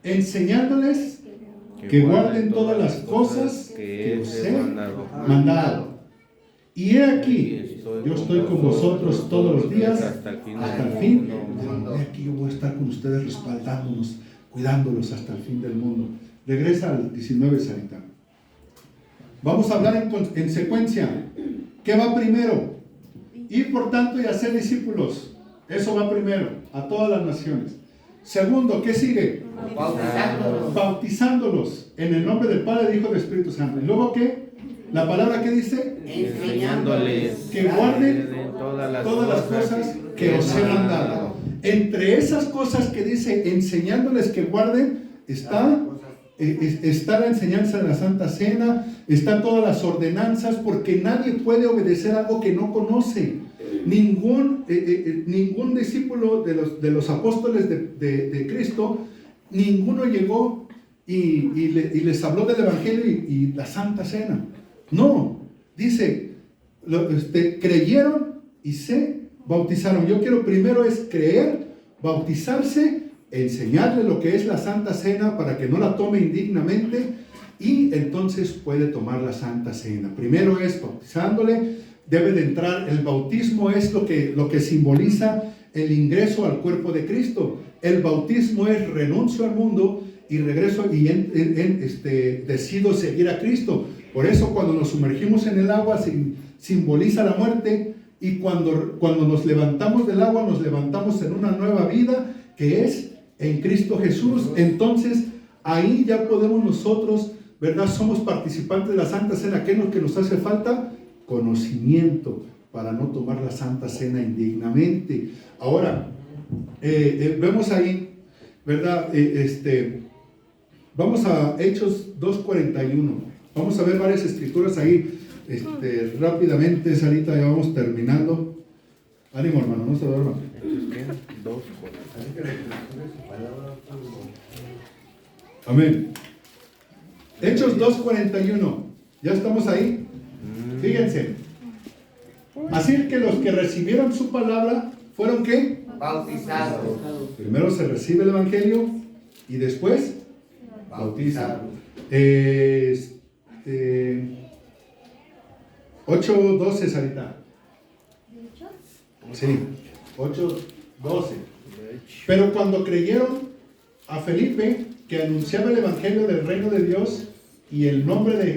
[SPEAKER 1] Enseñándoles que guarden todas las cosas que os he mandado. Y he aquí, yo estoy con vosotros todos los días hasta el fin. He aquí yo voy a estar con ustedes respaldándonos, cuidándolos hasta el fin del mundo. Regresa al 19, Sarita. Vamos a hablar en secuencia. ¿Qué va primero? Ir por tanto y hacer discípulos. Eso va primero, a todas las naciones. Segundo, ¿qué sigue? Bautizándolos en el nombre del Padre, del Hijo y del Espíritu Santo. ¿Y luego qué? La palabra que dice,
[SPEAKER 3] enseñándoles
[SPEAKER 1] que guarden todas las cosas que os he mandado. Entre esas cosas que dice, enseñándoles que guarden, está la enseñanza de la Santa Cena, están todas las ordenanzas, porque nadie puede obedecer algo que no conoce. Ningún discípulo de los apóstoles de Cristo, ninguno llegó y les habló del Evangelio y la Santa Cena. No, dice, creyeron y se bautizaron. Yo quiero primero es creer, bautizarse, enseñarle lo que es la Santa Cena para que no la tome indignamente y entonces puede tomar la Santa Cena. Primero es bautizándole, debe de entrar, el bautismo es lo que simboliza el ingreso al cuerpo de Cristo. El bautismo es renuncio al mundo y regreso y decido seguir a Cristo. Por eso cuando nos sumergimos en el agua simboliza la muerte Y cuando nos levantamos del agua, nos levantamos en una nueva vida que es en Cristo Jesús. Entonces, ahí ya podemos nosotros, ¿verdad? Somos participantes de la Santa Cena. ¿Qué es lo que nos hace falta? Conocimiento para no tomar la Santa Cena indignamente. Ahora, vemos ahí, ¿verdad? Vamos a Hechos 2:41. Vamos a ver varias escrituras ahí. Rápidamente, Sarita, ya vamos terminando. Ánimo, hermano, no se duerma. Amén. Hechos 2:41. ¿Ya estamos ahí? Fíjense. Así que los que recibieron su palabra fueron ¿qué?
[SPEAKER 3] Bautizados.
[SPEAKER 1] Primero se recibe el evangelio y después bautiza. 8:12, Sarita. Sí, 8:12. Pero cuando creyeron a Felipe, que anunciaba el evangelio del reino de Dios y el nombre de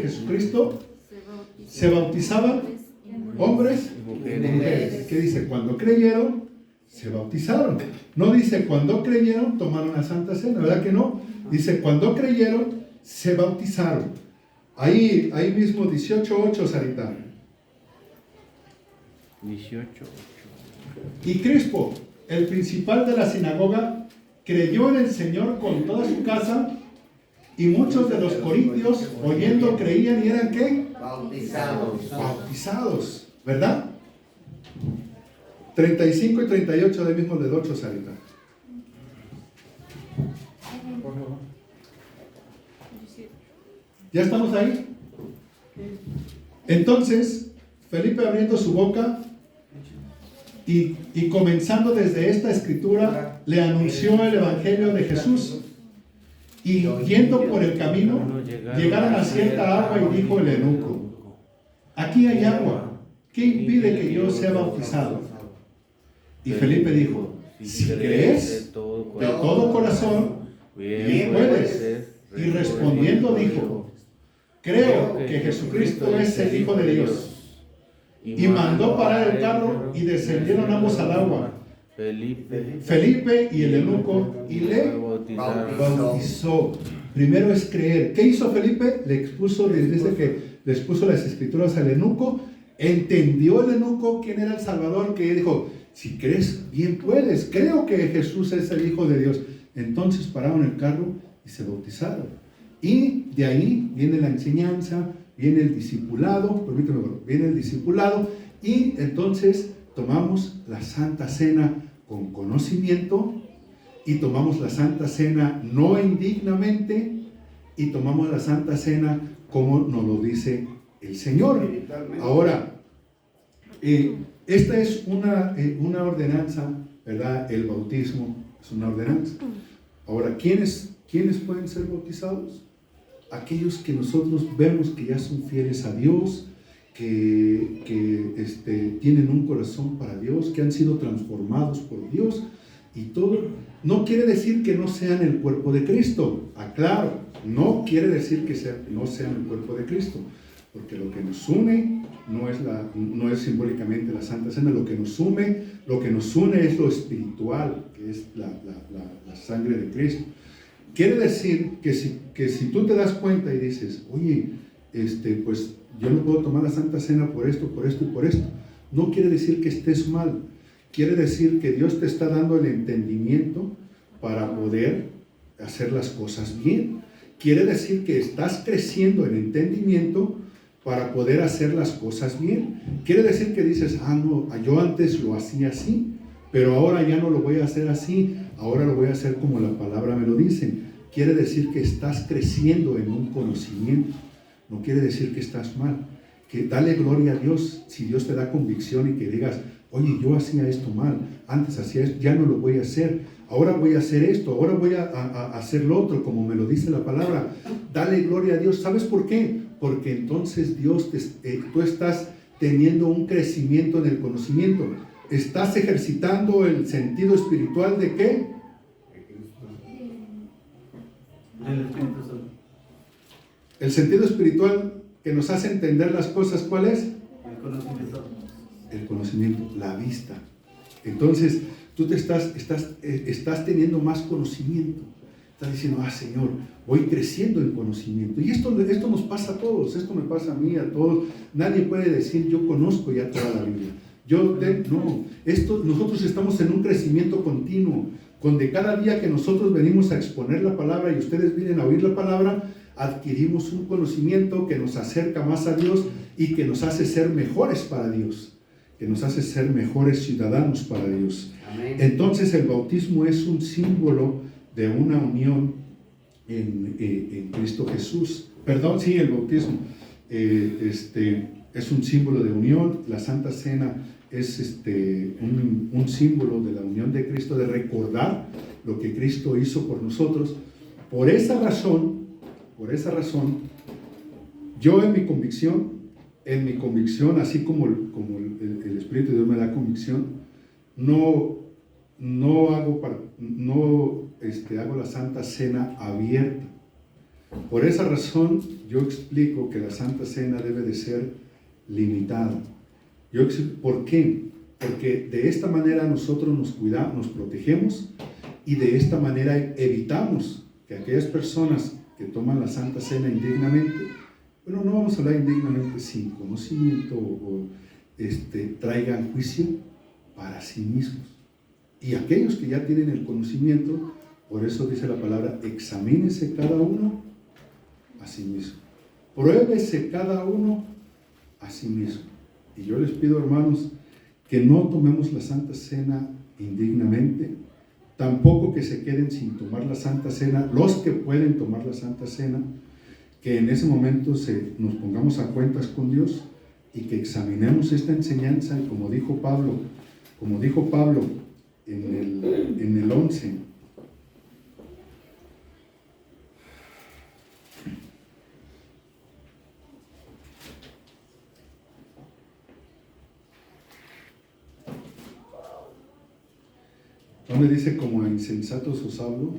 [SPEAKER 1] Jesucristo, se bautizaban hombres y mujeres. ¿Qué dice? Cuando creyeron, se bautizaron. No dice cuando creyeron, tomaron la Santa Cena, ¿verdad que no? Dice cuando creyeron, se bautizaron. Ahí mismo 18:8, Sarita.
[SPEAKER 2] 18:8.
[SPEAKER 1] Y Crispo, el principal de la sinagoga, creyó en el Señor con toda su casa, y muchos de los corintios, oyendo, creían y eran ¿qué?
[SPEAKER 3] Bautizados.
[SPEAKER 1] Bautizados, ¿verdad? 35 y 38 del mismo del 8, Sarita. ¿Ya estamos ahí? Entonces, Felipe abriendo su boca y comenzando desde esta escritura, le anunció el evangelio de Jesús. Y yendo por el camino, llegaron a cierta agua y dijo el eunuco: aquí hay agua, ¿qué impide que yo sea bautizado? Y Felipe dijo: si crees de todo corazón, bien puedes. Y respondiendo dijo: creo que Jesucristo es el Hijo de Dios. Y mandó parar el carro y descendieron ambos al agua, Felipe y el eunuco, y le bautizó. Primero es creer. ¿Qué hizo Felipe? Dice que le expuso las escrituras al eunuco. Entendió el eunuco quién era el Salvador, que dijo: si crees, bien puedes. Creo que Jesús es el Hijo de Dios. Entonces pararon el carro y se bautizaron. Y de ahí viene la enseñanza, viene el discipulado, viene el discipulado, y entonces tomamos la Santa Cena con conocimiento, y tomamos la Santa Cena no indignamente, y tomamos la Santa Cena como nos lo dice el Señor. Ahora, esta es una ordenanza, ¿verdad? El bautismo es una ordenanza. Ahora, ¿quiénes pueden ser bautizados? Aquellos que nosotros vemos que ya son fieles a Dios, que tienen un corazón para Dios, que han sido transformados por Dios y todo. No quiere decir que no sean el cuerpo de Cristo, aclaro, no quiere decir que no sean el cuerpo de Cristo, porque lo que nos une no es simbólicamente la Santa Cena. Lo que nos une es lo espiritual, que es la sangre de Cristo. Quiere decir que si tú te das cuenta y dices: oye, pues yo no puedo tomar la Santa Cena por esto y por esto, no quiere decir que estés mal. Quiere decir que Dios te está dando el entendimiento para poder hacer las cosas bien. Quiere decir que estás creciendo en entendimiento para poder hacer las cosas bien. Quiere decir que dices: no, yo antes lo hacía así, pero ahora ya no lo voy a hacer así, ahora lo voy a hacer como la palabra me lo dice. Quiere decir que estás creciendo en un conocimiento. No quiere decir que estás mal. Que dale gloria a Dios si Dios te da convicción y que digas: oye, yo hacía esto mal, antes hacía esto, ya no lo voy a hacer, ahora voy a hacer esto, ahora voy a hacer lo otro, como me lo dice la palabra. Dale gloria a Dios. ¿Sabes por qué? Porque entonces tú estás teniendo un crecimiento en el conocimiento. Estás ejercitando el sentido espiritual de ¿qué? El sentido espiritual que nos hace entender las cosas, ¿cuál es? El conocimiento, la vista. Entonces, tú te estás teniendo más conocimiento. Estás diciendo, Señor, voy creciendo en conocimiento. Y esto nos pasa a todos, esto me pasa a mí, a todos. Nadie puede decir, yo conozco ya toda la Biblia. Nosotros estamos en un crecimiento continuo, donde cada día que nosotros venimos a exponer la palabra y ustedes vienen a oír la palabra, adquirimos un conocimiento que nos acerca más a Dios y que nos hace ser mejores para Dios, que nos hace ser mejores ciudadanos para Dios.
[SPEAKER 3] Amén.
[SPEAKER 1] Entonces el bautismo es un símbolo de una unión en Cristo Jesús. Perdón, sí, el bautismo es un símbolo de unión. La Santa Cena es un símbolo de la unión de Cristo, de recordar lo que Cristo hizo por nosotros. Por esa razón, yo en mi convicción, así como el Espíritu de Dios me da convicción, hago la Santa Cena abierta. Por esa razón, yo explico que la Santa Cena debe de ser limitada. ¿Por qué? Porque de esta manera nosotros nos cuidamos, nos protegemos, y de esta manera evitamos que aquellas personas que toman la Santa Cena indignamente, no vamos a hablar indignamente, sin conocimiento, traigan juicio para sí mismos. Y aquellos que ya tienen el conocimiento, por eso dice la palabra, examínese cada uno a sí mismo. Pruébese cada uno a sí mismo. Y yo les pido, hermanos, que no tomemos la Santa Cena indignamente, tampoco que se queden sin tomar la Santa Cena, los que pueden tomar la Santa Cena, que en ese momento nos pongamos a cuentas con Dios y que examinemos esta enseñanza, y como dijo Pablo en el 11, donde dice, como a insensatos os hablo.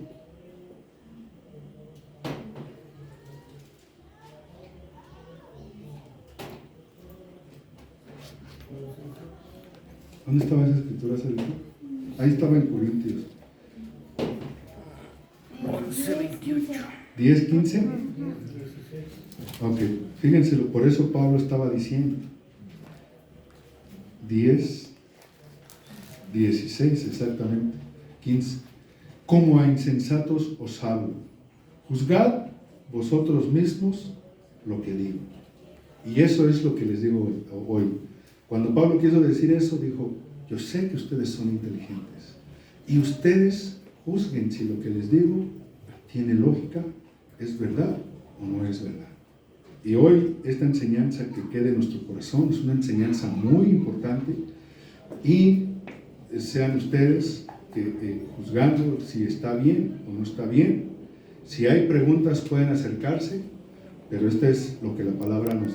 [SPEAKER 1] ¿Dónde estaba esa escritura, Sergio? Ahí estaba en Corintios. 10:15. Ok, fíjense, por eso Pablo estaba diciendo. 10:16, exactamente. 15. Como a insensatos os hablo. Juzgad vosotros mismos lo que digo. Y eso es lo que les digo hoy. Cuando Pablo quiso decir eso, dijo, yo sé que ustedes son inteligentes y ustedes juzguen si lo que les digo tiene lógica, es verdad o no es verdad. Y hoy esta enseñanza que quede en nuestro corazón es una enseñanza muy importante, y sean ustedes juzgando si está bien o no está bien. Si hay preguntas pueden acercarse, pero esto es lo que la palabra nos